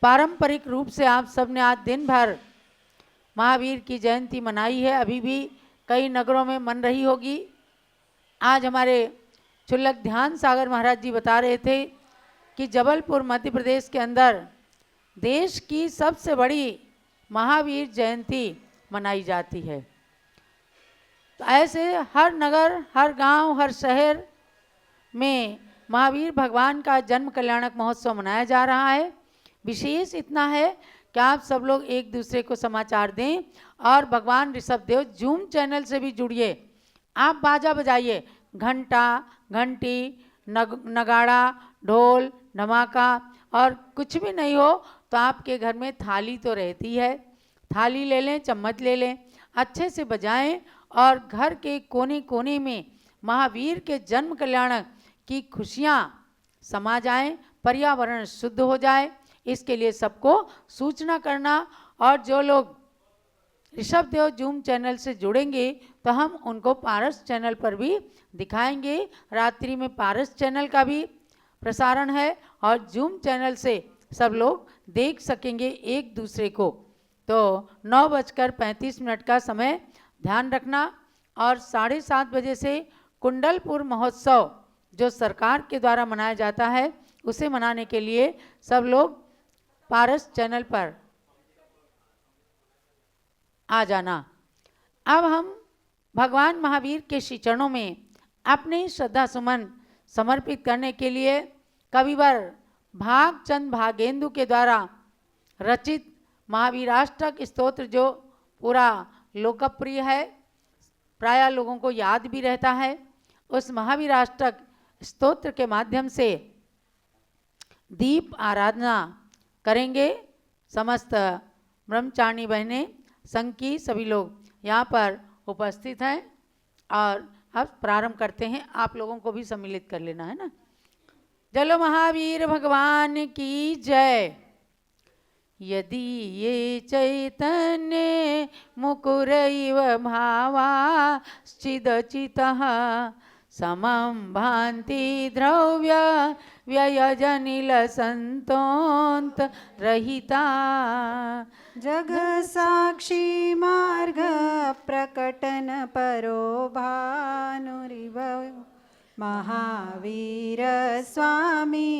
S5: पारंपरिक रूप से आप सब ने आज दिन भर महावीर की जयंती मनाई है, अभी भी कई नगरों में मन रही होगी। आज हमारे चुल्लक ध्यान सागर महाराज जी बता रहे थे कि जबलपुर मध्य प्रदेश के अंदर देश की सबसे बड़ी महावीर जयंती मनाई जाती है। तो ऐसे हर नगर, हर गांव, हर शहर में महावीर भगवान का जन्म कल्याणक महोत्सव मनाया जा रहा है। विशेष इतना है कि आप सब लोग एक दूसरे को समाचार दें और भगवान ऋषभदेव जूम चैनल से भी जुड़िए। आप बाजा बजाइए, घंटा, घंटी, नगाड़ा, ढोल, धमाका, और कुछ भी नहीं हो तो आपके घर में थाली तो रहती है, थाली ले लें, चम्मच ले लें, अच्छे से बजाएं और घर के कोने कोने में महावीर के जन्म कल्याणक की खुशियाँ समा जाएं, पर्यावरण शुद्ध हो जाए। इसके लिए सबको सूचना करना, और जो लोग ऋषभदेव जूम चैनल से जुड़ेंगे तो हम उनको पारस चैनल पर भी दिखाएंगे। रात्रि में पारस चैनल का भी प्रसारण है और जूम चैनल से सब लोग देख सकेंगे एक दूसरे को। तो 9:35 का समय ध्यान रखना, और 7:30 बजे से कुंडलपुर महोत्सव जो सरकार के द्वारा मनाया जाता है उसे मनाने के लिए सब लोग पारस चैनल पर आ जाना। अब हम भगवान महावीर के श्री चरणों में अपने श्रद्धा सुमन समर्पित करने के लिए कविवर भागचंद भागेंदु के द्वारा रचित महावीराष्टक स्तोत्र, जो पूरा लोकप्रिय है, प्रायः लोगों को याद भी रहता है, उस महावीराष्टक स्तोत्र के माध्यम से दीप आराधना करेंगे। समस्त ब्रह्मचारिणी बहनें, संघ की सभी लोग यहाँ पर उपस्थित हैं और अब प्रारंभ करते हैं। आप लोगों को भी सम्मिलित कर लेना है ना। चलो महावीर भगवान की जय। यदि ये चैतन्य मुकुरैव भावाश्चिदचितः समं भान्ति द्रव्य व्ययजनिलसन्तोऽन्त रहिता
S6: जग साक्षी मार्ग प्रकटन परो भानुरिव महावीर स्वामी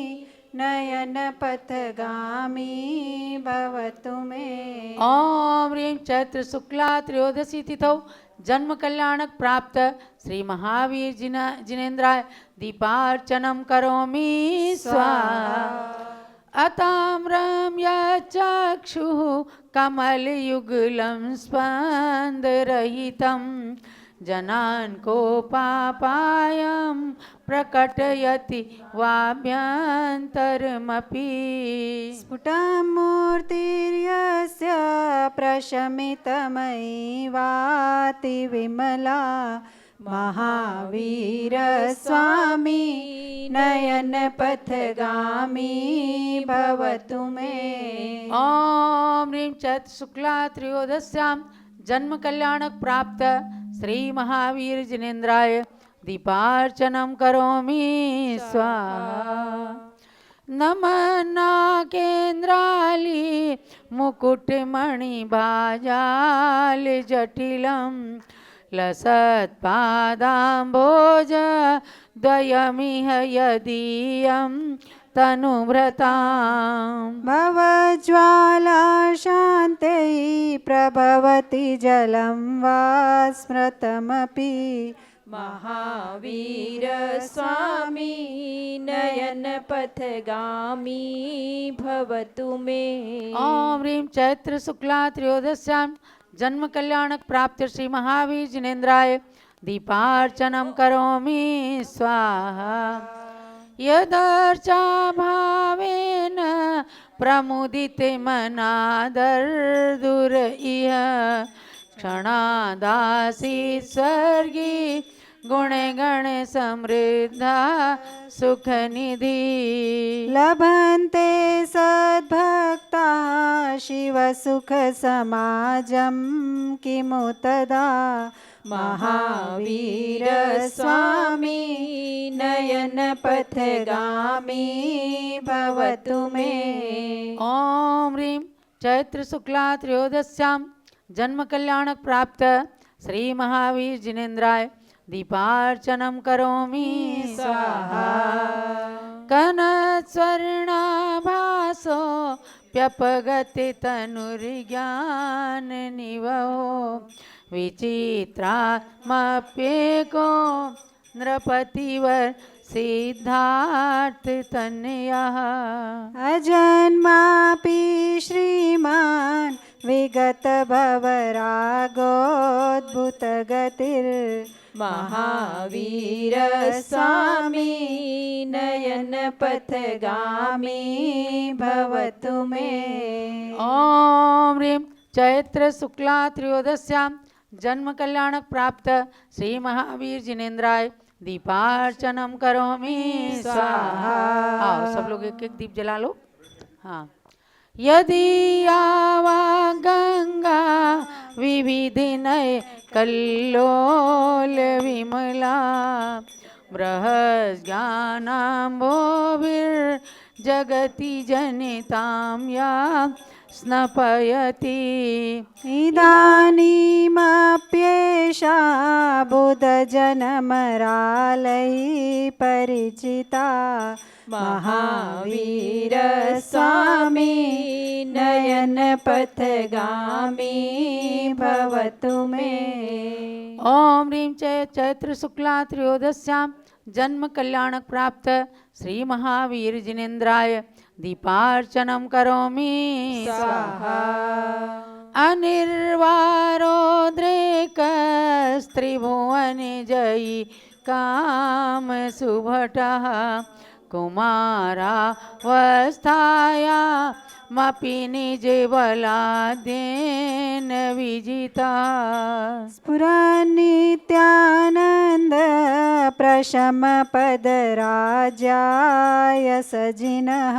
S6: नयन पथगामी भवतु मे।
S5: ओम ह्रीं चैत्र शुक्ला त्रयोदशी तिथौ जन्म कल्याणक प्राप्त श्री महावीर जिनेन्द्राय दीपार्चनम करोमि स्वाहा। अताम्रं यचक्षुः कमलयुगलं स्पन्दरहितं जनान् कोपापायं प्रकटयति वाभ्यन्तरमपि
S6: स्फुटमूर्तिर्यस्य प्रशमितमयी वाति विमला महावीर स्वामी नयन पथगामी भवतु मे।
S5: ओम ह्रीं चैत्र शुक्ला त्रयोदश्यां जन्म कल्याणक प्राप्त श्री महावीर जिनेन्द्राय दीपार्चनम करोमि स्वाहा। नमनाकेन्द्राली मुकुटमणि भाजाल जटिलं लसत्पादाम्बोज द्वयमिह यदीयं तनुभृताम्
S6: भवज्वाला शान्तै प्रभवति जलं वा स्मृतमपि
S7: महावीर स्वामी नयन पथगामी भवतु मे।
S5: ओम ह्रीं चैत्र शुक्ला त्रयोदश्यां जन्म कल्याणक प्राप्त श्री महावीर जिनेन्द्राय दीपार्चनम करोमि स्वाहा। यदर्चा भावेन प्रमुदित मनादर्दुर इह क्षणादासी स्वर्गी गुण गण समृद्धा सुखनिधि
S6: लभन्ते सद्भक्ता शिव सुख समाजं किमु तदा महावीर स्वामी नयन पथगामी भवतु मे।
S5: ओम ह्रीं चैत्र शुक्ला त्रयोदश्यां जन्म कल्याणक प्राप्त श्री महावीर जिनेन्द्राय दीपार्चनम करोमि स्वाहा। कनस्वर्णाभासो प्यपगति तनुर्ज्ञान निवहो विचित्रात्मप्येको नृपतिवर सिद्धार्थ तनयः
S6: अजन्मापि श्रीमान् विगत भवरागोद्भुतगतिर्
S7: महावीर स्वामी नयन पथगामी भवतु मे।
S5: ओम ह्रीं चैत्र शुक्ला त्रयोदश्यां जन्म कल्याणक प्राप्त श्री महावीर जिनेन्द्राय दीपार्चनम करोमि स्वाहा। आओ सब लोग एक एक दीप जला लो। हाँ। यदि आवा गंगा विविधिनय कल्लोल विमला बृहस् ज्ञानाम्भोभिर्जगति जनितां या स्नपयति
S6: इदानीमप्येषा बुधजनमरालै परिचिता महावीर स्वामी नयन पथगामी भवतु मे।
S5: ओम ह्रीं चैत्र शुक्ला त्रयोदश्यां जन्म कल्याणक प्राप्त श्री महावीर जिनेन्द्राय दीपार्चनम करोमि स्वाहा। अनिर्वारोद्रेक स्त्रिभुवन जयी काम सुभटः कुमारावस्थाया मपि निज बलादेन विजिता।
S6: स्फुरन्नित्यानन्द प्रशम पदराजाय सजिनः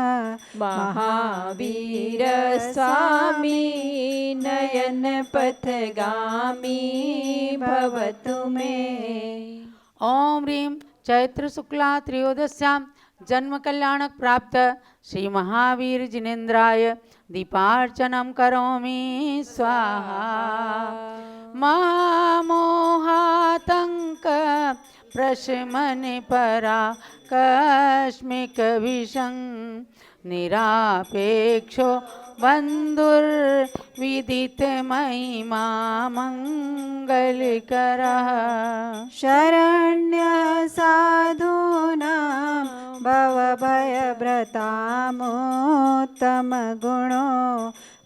S7: महावीर स्वामी नयन पथगामी भवतु मे।
S5: ओम ह्रीं चैत्र शुक्ला त्रयोदश्यां जन्म कल्याणक प्राप्त श्री महावीर जिनेन्द्राय दीपार्चनम करोमि स्वाहा। महामोहातंक प्रशमन परा कस्मिक विषं निरापेक्षो बंधुर्विदित महिमा मंगलकरः।
S6: शरण्य साधूनां भवभयभ्रतामोत्तम गुणो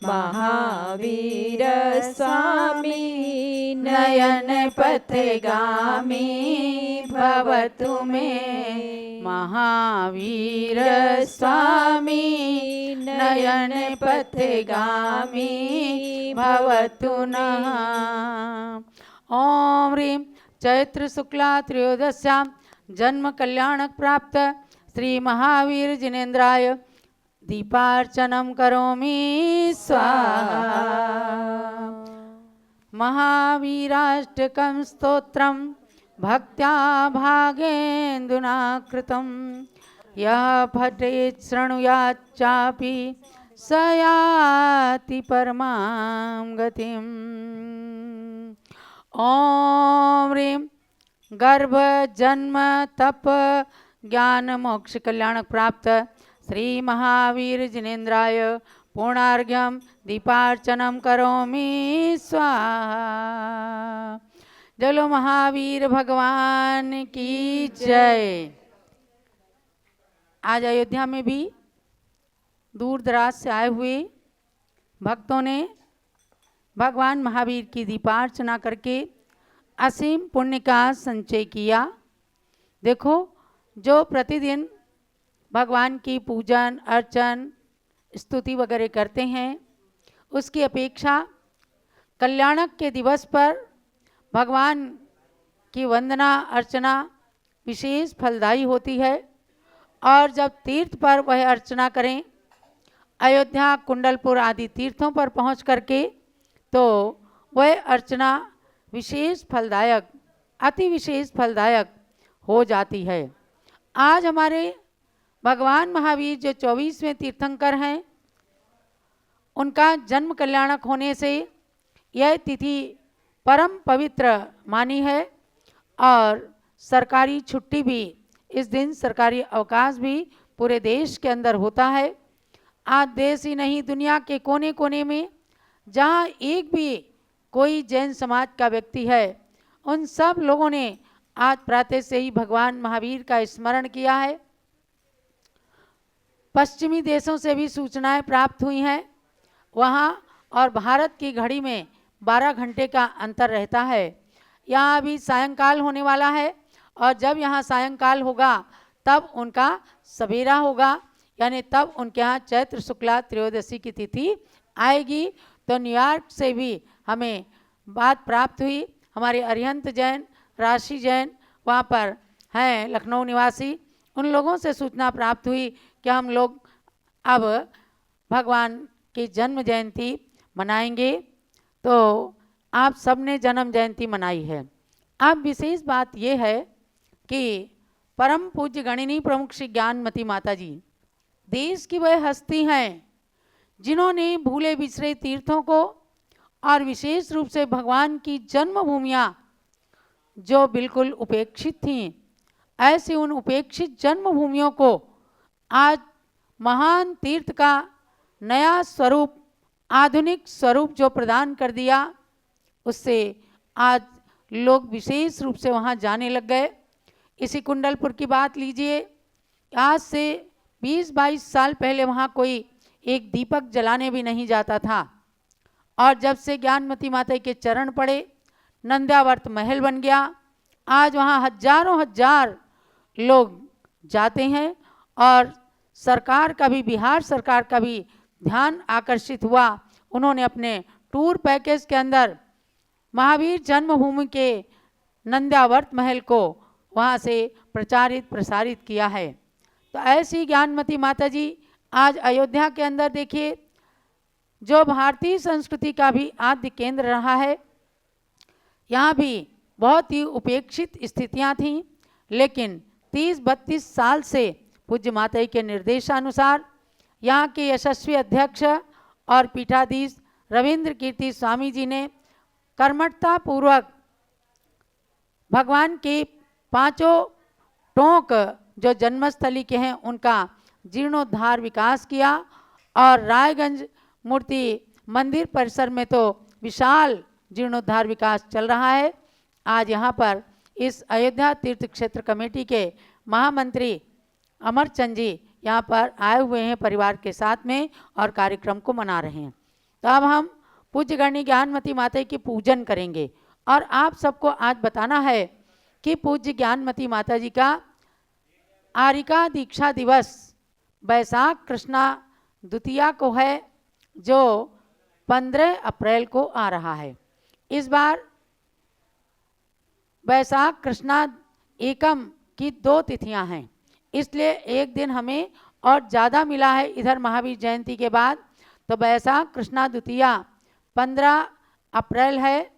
S7: महावीर स्वामी
S5: नयन पथगामी भवतु मे। महावीर स्वामी नयन पथगामी भवतु नः। ओम ह्रीं चैत्र शुक्ला त्रयोदश्यां जन्म कल्याणक प्राप्त श्री महावीर जिनेन्द्राय दीपार्चनम करोमि स्वाहा। महावीराष्टकं स्तोत्रं भक्त्या भागेन्दुना कृतं यः पठेत् शृणुयाच्चापि स याति परमां गतिम्। ओम ह्रीं गर्भ जन्म तप ज्ञान मोक्ष कल्याणक प्राप्त श्री महावीर जिनेन्द्राय पूर्णार्घ्यम दीपार्चनम करोमि स्वाहा। जलो महावीर भगवान की जय। आज अयोध्या में भी दूर दराज से आए हुए भक्तों ने भगवान महावीर की दीपार्चना करके असीम पुण्य का संचय किया। देखो, जो प्रतिदिन भगवान की पूजन अर्चन स्तुति वगैरह करते हैं, उसकी अपेक्षा कल्याणक के दिवस पर भगवान की वंदना अर्चना विशेष फलदायी होती है। और जब तीर्थ पर वह अर्चना करें, अयोध्या कुंडलपुर आदि तीर्थों पर पहुंच करके, तो वह अर्चना विशेष फलदायक, अति विशेष फलदायक हो जाती है। आज हमारे भगवान महावीर जो 24वें तीर्थंकर हैं, उनका जन्म कल्याणक होने से यह तिथि परम पवित्र मानी है और सरकारी छुट्टी भी, इस दिन सरकारी अवकाश भी पूरे देश के अंदर होता है। आज देश ही नहीं, दुनिया के कोने कोने में जहाँ एक भी कोई जैन समाज का व्यक्ति है, उन सब लोगों ने आज प्रातः से ही भगवान महावीर का स्मरण किया है। पश्चिमी देशों से भी सूचनाएं प्राप्त हुई हैं वहाँ, और भारत की घड़ी में 12 घंटे का अंतर रहता है। यहाँ अभी सायंकाल होने वाला है और जब यहाँ सायंकाल होगा तब उनका सवेरा होगा, यानी तब उनके यहाँ चैत्र शुक्ला त्रयोदशी की तिथि आएगी। तो न्यूयॉर्क से भी हमें बात प्राप्त हुई, हमारे अरिहंत जैन, राशि जैन वहाँ पर हैं, लखनऊ निवासी, उन लोगों से सूचना प्राप्त हुई कि हम लोग अब भगवान की जन्म जयंती मनाएंगे। तो आप सबने जन्म जयंती मनाई है। अब विशेष बात यह है कि परम पूज्य गणिनी प्रमुख श्री ज्ञानमती माता जी देश की वह हस्ती हैं जिन्होंने भूले बिछड़े तीर्थों को और विशेष रूप से भगवान की जन्मभूमियाँ जो बिल्कुल उपेक्षित थीं, ऐसी उन उपेक्षित जन्मभूमियों को आज महान तीर्थ का नया स्वरूप, आधुनिक स्वरूप जो प्रदान कर दिया, उससे आज लोग विशेष रूप से वहाँ जाने लग गए। इसी कुंडलपुर की बात लीजिए, आज से 20-22 साल पहले वहाँ कोई एक दीपक जलाने भी नहीं जाता था, और जब से ज्ञानमती माता के चरण पड़े, नंद्यावर्त महल बन गया। आज वहाँ हजारों हजार लोग जाते हैं और सरकार का भी, बिहार सरकार का भी ध्यान आकर्षित हुआ। उन्होंने अपने टूर पैकेज के अंदर महावीर जन्मभूमि के नंद्यावर्त महल को वहाँ से प्रचारित प्रसारित किया है। तो ऐसी ज्ञानमती माता जी आज अयोध्या के अंदर देखिए, जो भारतीय संस्कृति का भी आद्य केंद्र रहा है, यहाँ भी बहुत ही उपेक्षित स्थितियाँ थीं, लेकिन 30-32 साल से पूज्य माता जी के निर्देशानुसार यहाँ के यशस्वी अध्यक्ष और पीठाधीश रविंद्र कीर्ति स्वामी जी ने कर्मठता पूर्वक भगवान के पांचों टोंक जो जन्मस्थली के हैं उनका जीर्णोद्धार विकास किया और रायगंज मूर्ति मंदिर परिसर में तो विशाल जीर्णोद्धार विकास चल रहा है। आज यहाँ पर इस अयोध्या तीर्थ क्षेत्र कमेटी के महामंत्री अमरचंद जी यहाँ पर आए हुए हैं परिवार के साथ में और कार्यक्रम को मना रहे हैं। तो अब हम पूज्य गणी ज्ञानमती माता की पूजन करेंगे और आप सबको आज बताना है कि पूज्य ज्ञानमती माता जी का आरिका दीक्षा दिवस बैसाख कृष्णा द्वितीया को है, जो 15 अप्रैल को आ रहा है। इस बार बैसाख कृष्णा एकम की 2 तिथियां हैं, इसलिए एक दिन हमें और ज़्यादा मिला है इधर महावीर जयंती के बाद। तो बैसाख कृष्णा द्वितीया 15 अप्रैल है,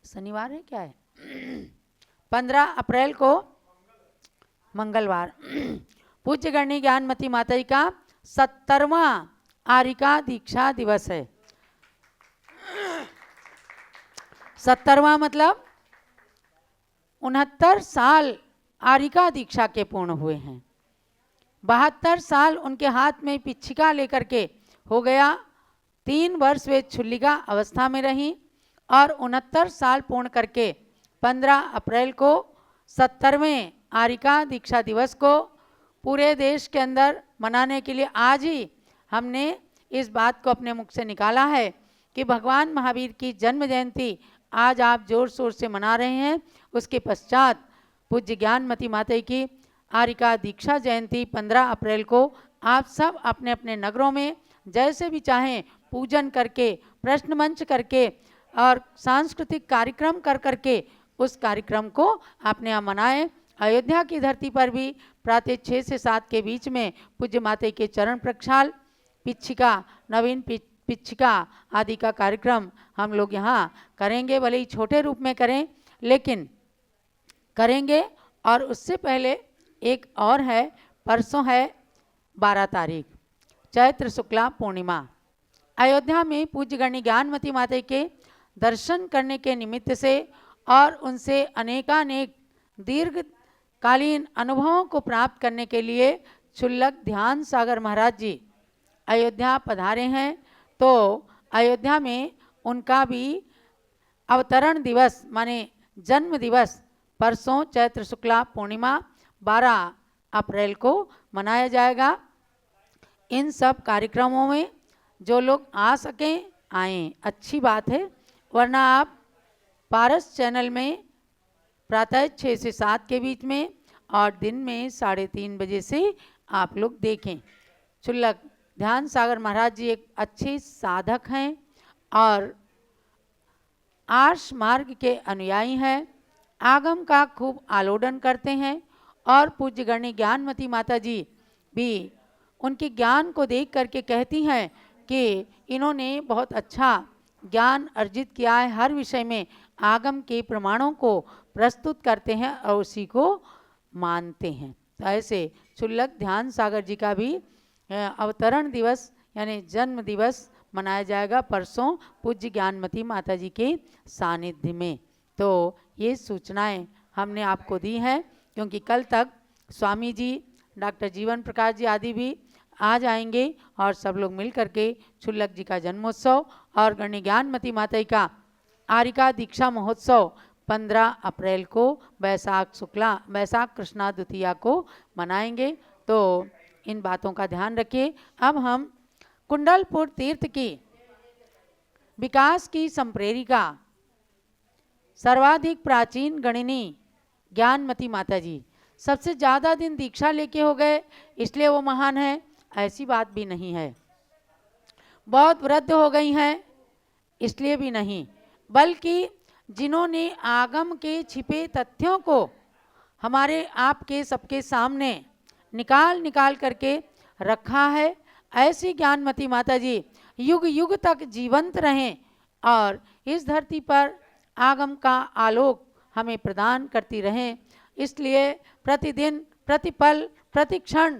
S5: शनिवार है क्या है, 15 अप्रैल को मंगलवार पूज्य गणी ज्ञानमती माता जी का 70वां आरिका दीक्षा दिवस है। 70वां मतलब 69 साल आरिका दीक्षा के पूर्ण हुए हैं। 72 साल उनके हाथ में पिच्छिका लेकर के हो गया। 3 वर्ष वे छुल्लिका अवस्था में रहीं और 69 साल पूर्ण करके 15 अप्रैल को 70वें आरिका दीक्षा दिवस को पूरे देश के अंदर मनाने के लिए आज ही हमने इस बात को अपने मुख से निकाला है कि भगवान महावीर की जन्म जयंती आज आप जोर शोर से मना रहे हैं। उसके पश्चात पूज्य ज्ञानमती माता की आरिका दीक्षा जयंती 15 अप्रैल को आप सब अपने अपने नगरों में जैसे भी चाहें पूजन करके, प्रश्न मंच करके और सांस्कृतिक कार्यक्रम कर करके उस कार्यक्रम को आपने यहाँ मनाएं। अयोध्या की धरती पर भी प्रातः 6 से 7 के बीच में पूज्य माता के चरण प्रक्षाल, पिच्छिका, नवीन पिच्छिका आदि का कार्यक्रम हम लोग यहाँ करेंगे। भले ही छोटे रूप में करें लेकिन करेंगे। और उससे पहले एक और है, परसों है 12 तारीख चैत्र शुक्ला पूर्णिमा। अयोध्या में पूज्य गणी ज्ञानमती माता के दर्शन करने के निमित्त से और उनसे अनेकानेक दीर्घकालीन अनुभवों को प्राप्त करने के लिए क्षुल्लक ध्यान सागर महाराज जी अयोध्या पधारे हैं। तो अयोध्या में उनका भी अवतरण दिवस माने जन्म दिवस परसों चैत्र शुक्ला पूर्णिमा 12 अप्रैल को मनाया जाएगा। इन सब कार्यक्रमों में जो लोग आ सकें आएँ, अच्छी बात है, वरना आप पारस चैनल में प्रातः 6 से 7 के बीच में और दिन में 3:30 बजे से आप लोग देखें। क्षुल्लक ध्यान सागर महाराज जी एक अच्छे साधक हैं और आर्ष मार्ग के अनुयायी हैं, आगम का खूब आलोडन करते हैं और पूज्य गणी ज्ञानमती माता जी भी उनके ज्ञान को देख करके कहती हैं कि इन्होंने बहुत अच्छा ज्ञान अर्जित किया है, हर विषय में आगम के प्रमाणों को प्रस्तुत करते हैं और उसी को मानते हैं। तो ऐसे क्षुल्लक ध्यान सागर जी का भी अवतरण दिवस यानी जन्म दिवस मनाया जाएगा परसों पूज्य ज्ञानमती माता जी के सानिध्य में। तो ये सूचनाएं हमने आपको दी हैं क्योंकि कल तक स्वामी जी, डॉक्टर जीवन प्रकाश जी आदि भी आ जाएंगे और सब लोग मिल करके क्षुल्लक जी का जन्मोत्सव और गणी ज्ञानमती माता का आरिका दीक्षा महोत्सव 15 अप्रैल को बैसाख कृष्णा द्वितीया को मनाएंगे। तो इन बातों का ध्यान रखिए। अब हम कुंडलपुर तीर्थ की विकास की संप्रेरिका सर्वाधिक प्राचीन गणिनी ज्ञानमती माता जी सबसे ज़्यादा दिन दीक्षा लेके हो गए इसलिए वो महान है, ऐसी बात भी नहीं है। बहुत वृद्ध हो गई हैं इसलिए भी नहीं, बल्कि जिन्होंने आगम के छिपे तथ्यों को हमारे आपके सबके सामने निकाल निकाल करके रखा है, ऐसी ज्ञानमती माता जी युग युग तक जीवंत रहें और इस धरती पर आगम का आलोक हमें प्रदान करती रहें। इसलिए प्रतिदिन, प्रतिपल, प्रतिक्षण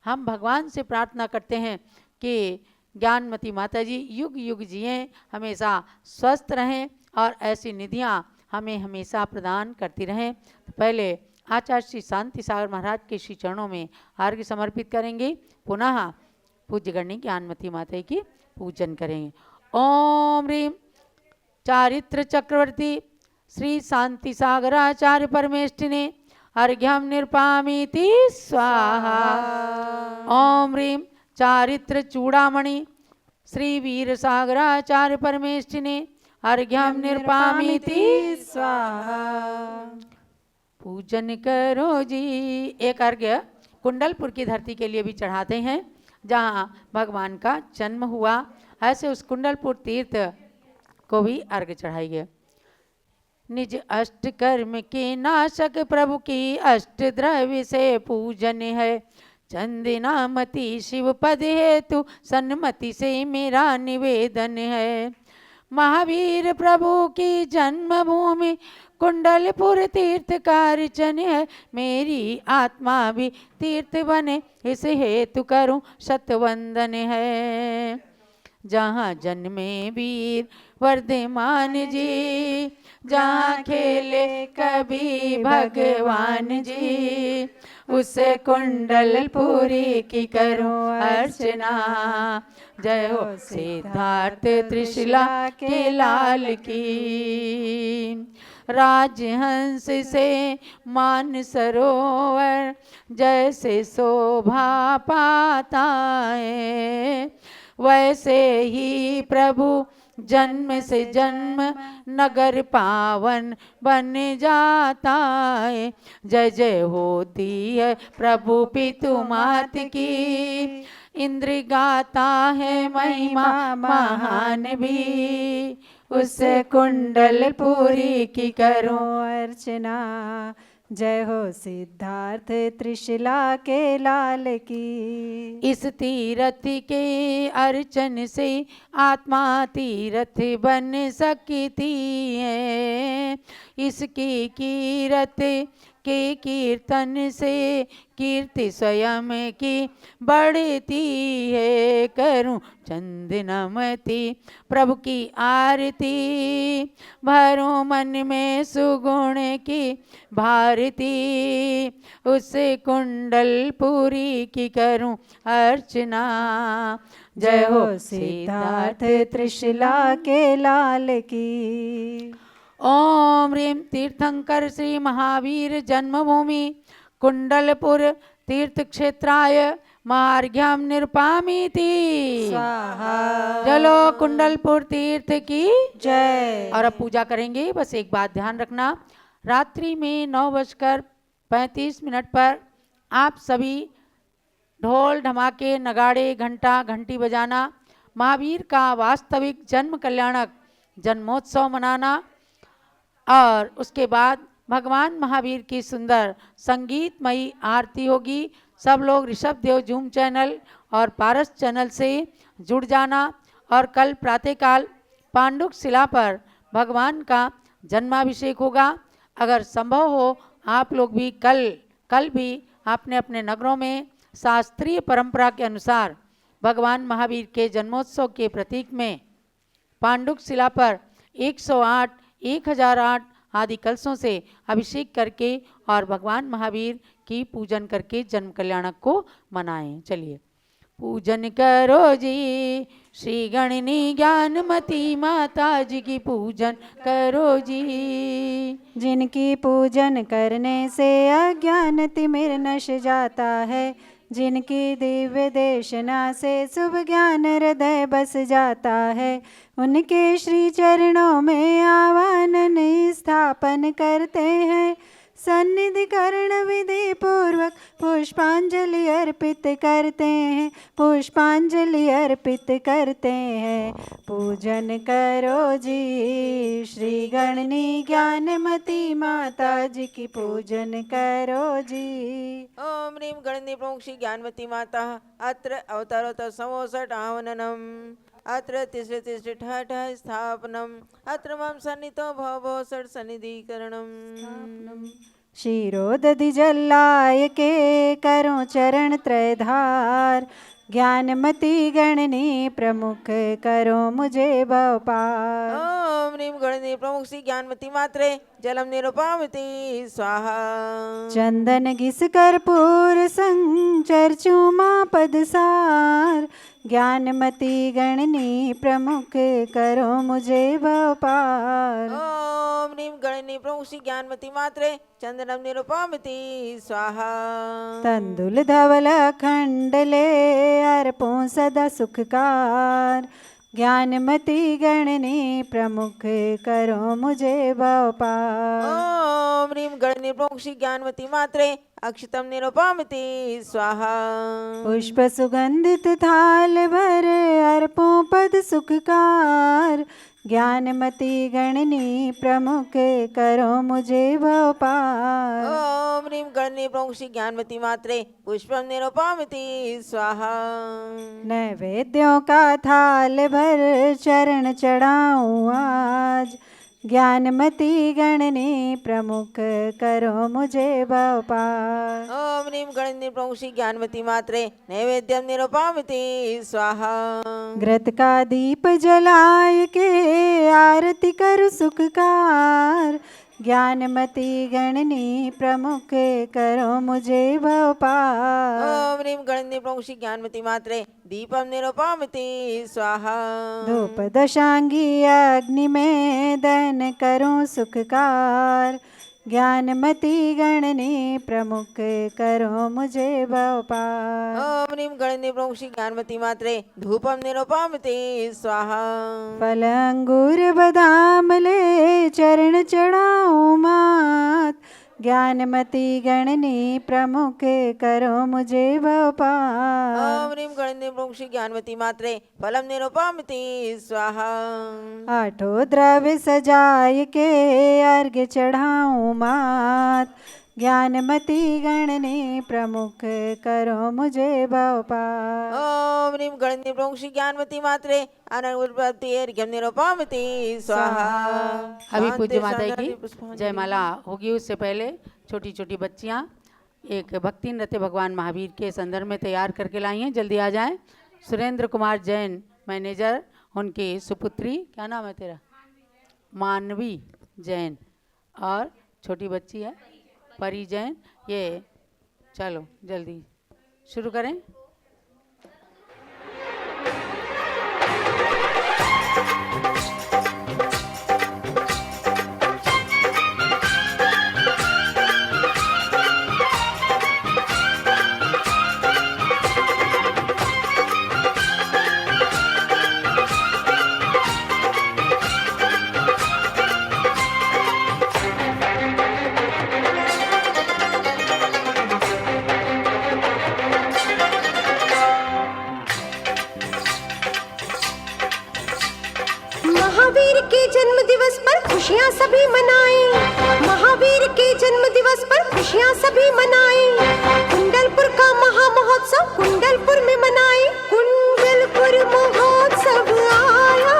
S5: हम भगवान से प्रार्थना करते हैं कि ज्ञानमती माता जी युग युग जिएं, हमेशा स्वस्थ रहें और ऐसी निधियां हमें हमेशा प्रदान करती रहें। तो पहले आचार्य श्री शांति सागर महाराज के श्री चरणों में अर्घ्य समर्पित करेंगे, पुनः पूज्य गणी ज्ञानमती माता की पूजन करेंगे। ओम ह्रीम चारित्र चक्रवर्ती श्री शांति सागराचार्य परमेष्ठिने अर्घ्यम निर्पामीति स्वाहा। ओम ह्रीम चारित्र चूड़ामणि श्री वीर सागराचार्य परमेष्ठिने अर्घ्यम निर्पामीति
S6: स्वाहा।
S5: पूजन करो जी। एक अर्घ्य कुंडलपुर की धरती के लिए भी चढ़ाते हैं जहाँ भगवान का जन्म हुआ, ऐसे उस कुंडलपुर तीर्थ को भी अर्घ्य चढ़ाइए। निज अष्ट कर्म के नाशक प्रभु की अष्ट द्रव्य से पूजन है, चंदनामति शिव पद हेतु सन्मति से मेरा निवेदन है। महावीर प्रभु की जन्मभूमि कुंडलपुर तीर्थ कार्चन है, मेरी आत्मा भी तीर्थ बने इस हेतु करूं शतवंदन है। जहाँ जन्मे वीर वर्धमान जी, जहाँ खेले कभी भगवान जी, उस कुंडलपुरी की करो अर्चना। जय हो सिद्धार्थ त्रिशला के लाल की। राजहंस से मान सरोवर जैसे शोभा पाता है, वैसे ही प्रभु जन्म से जन्म नगर पावन बन जाता है। जय जय होती है प्रभु पितु मात की, इंद्र गाता है महिमा महान भी, उस कुंडलपुरी की करो
S6: अर्चना। जय हो सिद्धार्थ त्रिशला के लाल की।
S5: इस तीरथ के अर्चन से आत्मा तीरथ बन सकती है, इसकी कीरत के कीर्तन से कीर्ति स्वयं की बढ़ती है। करूं चंदनमती प्रभु की आरती, भरो मन में सुगुण की भारती, उस कुंडलपुरी की करूं अर्चना।
S6: जय हो सिद्धार्थ त्रिशला के लाल की।
S5: ओम ह्रीम तीर्थंकर श्री महावीर जन्मभूमि कुंडलपुर तीर्थ क्षेत्राय मार्घ्यम निर्पामीति
S6: स्वाहा।
S5: चलो कुंडलपुर तीर्थ की
S6: जय।
S5: और अब पूजा करेंगे। बस एक बात ध्यान रखना, रात्रि में 9:35 पर आप सभी ढोल ढमाके नगाड़े घंटा घंटी बजाना, महावीर का वास्तविक जन्म कल्याणक जन्मोत्सव मनाना और उसके बाद भगवान महावीर की सुंदर संगीतमयी आरती होगी। सब लोग ऋषभ देव जूम चैनल और पारस चैनल से जुड़ जाना और कल प्रातःकाल पांडुक शिला पर भगवान का जन्माभिषेक होगा। अगर संभव हो आप लोग भी कल भी आपने अपने नगरों में शास्त्रीय परंपरा के अनुसार भगवान महावीर के जन्मोत्सव के प्रतीक में पांडुक शिला पर 108, 1008 आदि कलशों से अभिषेक करके और भगवान महावीर की पूजन करके जन्म कल्याणक को मनाएं। चलिए पूजन करो जी, श्री गणनी ज्ञानमती माता जी की पूजन करो जी।
S6: जिनकी पूजन करने से अज्ञान तिमिर नश जाता है, जिनकी दिव्य देशना से शुभ ज्ञान हृदय बस जाता है, उनके श्री चरणों में आवाहन स्थापन करते हैं। सन्निधि कर्ण विधि पूर्वक पुष्पांजलि अर्पित करते हैं, पुष्पांजलि अर्पित करते हैं। पूजन करो जी श्री गणनी ज्ञानमती माता जी की, पूजन करो जी।
S8: ओम ह्रीं गणनी प्रमुख श्री ज्ञानवती माता अत्र अवतारोत्तर समोसठ आह्वाननम् अत्र तिसरे तिसरे ठाठ स्थापनम् अत्र मम सन्नितो भवो षट् सन्निधिकरणम्।
S6: क्षीरोदधि जल्लाय के करो चरण त्रयधार, ज्ञानमती गणनी प्रमुख करो मुझे भव पार।
S8: ओम ह्रीं गणनी प्रमुख श्री ज्ञानवती मात्रे जलम निरुपामति स्वाहा।
S6: चंदन घिस कर्पूर संचर चूमा पदसार, ज्ञानमती गणनी प्रमुख करो मुझे भव पार।
S8: ओम ह्रीं गणनी प्रमुख श्री ज्ञानवती मात्रे चंदनम निरुपामति स्वाहा।
S6: तंदुल धवल अखंड ले अर्पों सदा सुखकार, ज्ञानमती गणनी प्रमुख करो मुझे भव पार।
S8: ओम ह्रीं गणनी प्रमुख श्री ज्ञानवती मात्रे अक्षतम निरुपामति स्वाहा।
S6: पुष्प सुगंधित थाल भर अर्पों पद सुखकार, ज्ञानमती गणनी प्रमुख करो मुझे भव पार।
S8: ओम ह्रीं गणनी प्रमुख श्री ज्ञानवती मात्रे पुष्पम निरुपामति स्वाहा।
S6: नैवेद्यों का थाल भर चरण चढ़ाऊं आज, ज्ञानमती गणनी प्रमुख करो मुझे भव पार।
S8: ओम ह्रीं गणनी प्रमुख श्री ज्ञानवती मात्रे नैवेद्यम निरुपामति स्वाहा।
S6: घृत का दीप जलाय के आरती करु सुखकार, ज्ञानमती गणनी प्रमुख करो मुझे भव पार।
S8: ओम ह्रीं गणनी प्रमुख श्री ज्ञानवती मात्रे दीपम निरुपामति स्वाहा।
S6: धूप दशांगी अग्नि में दहन करूं सुखकार, ज्ञानमती गणनी प्रमुख करो मुझे भव पार।
S8: ओम ह्रीं गणनी प्रमुख श्री ज्ञानवती मात्रे धूपम निरुपामति स्वाहा।
S6: फल अंगूर बादाम ले चरण चढ़ाऊं मात, ज्ञानमती गणनी प्रमुख करो मुझे भव पार।
S8: ओम ह्रीं गणनी प्रमुख श्री ज्ञानवती मात्रे फलम निरुपामति स्वाहा।
S6: आठों द्रव्य सजाय के अर्घ्य चढ़ाऊं मात, ज्ञानमती गणनी प्रमुख करो मुझे भव पार।
S8: ओम ह्रीं गणनी प्रमुख श्री ज्ञानवती मात्रे अनंत निरुपामति स्वाहा।
S5: अभी पूज्य माता की जयमाला होगी, उससे पहले छोटी छोटी बच्चियां एक भक्ति नृत्य भगवान महावीर के संदर्भ में तैयार करके लाई हैं, जल्दी आ जाएं। सुरेंद्र कुमार जैन मैनेजर, उनकी सुपुत्री, क्या नाम है तेरा? मानवी जैन, और छोटी बच्ची है परी जैन। ये चलो जल्दी शुरू करें।
S9: महावीर के जन्म दिवस पर खुशियाँ सभी मनाएं, महावीर के जन्म दिवस पर खुशियाँ सभी मनाएं। कुंडलपुर का महा महोत्सव कुंडलपुर में मनाएं, कुंडलपुर महोत्सव आया,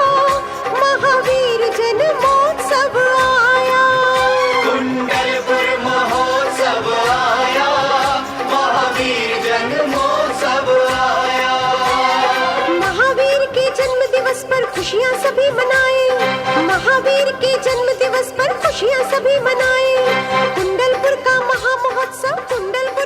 S9: महावीर जन्मोत्सव आया।
S10: कुंडलपुर महोत्सव आया, महावीर जन्मोत्सव आया।
S9: महावीर के जन्म दिवस पर खुशियाँ सभी मनाएं, महावीर के जन्म दिवस पर खुशियाँ सभी मनाएं। कुंडलपुर का महा महोत्सव कुंडलपुर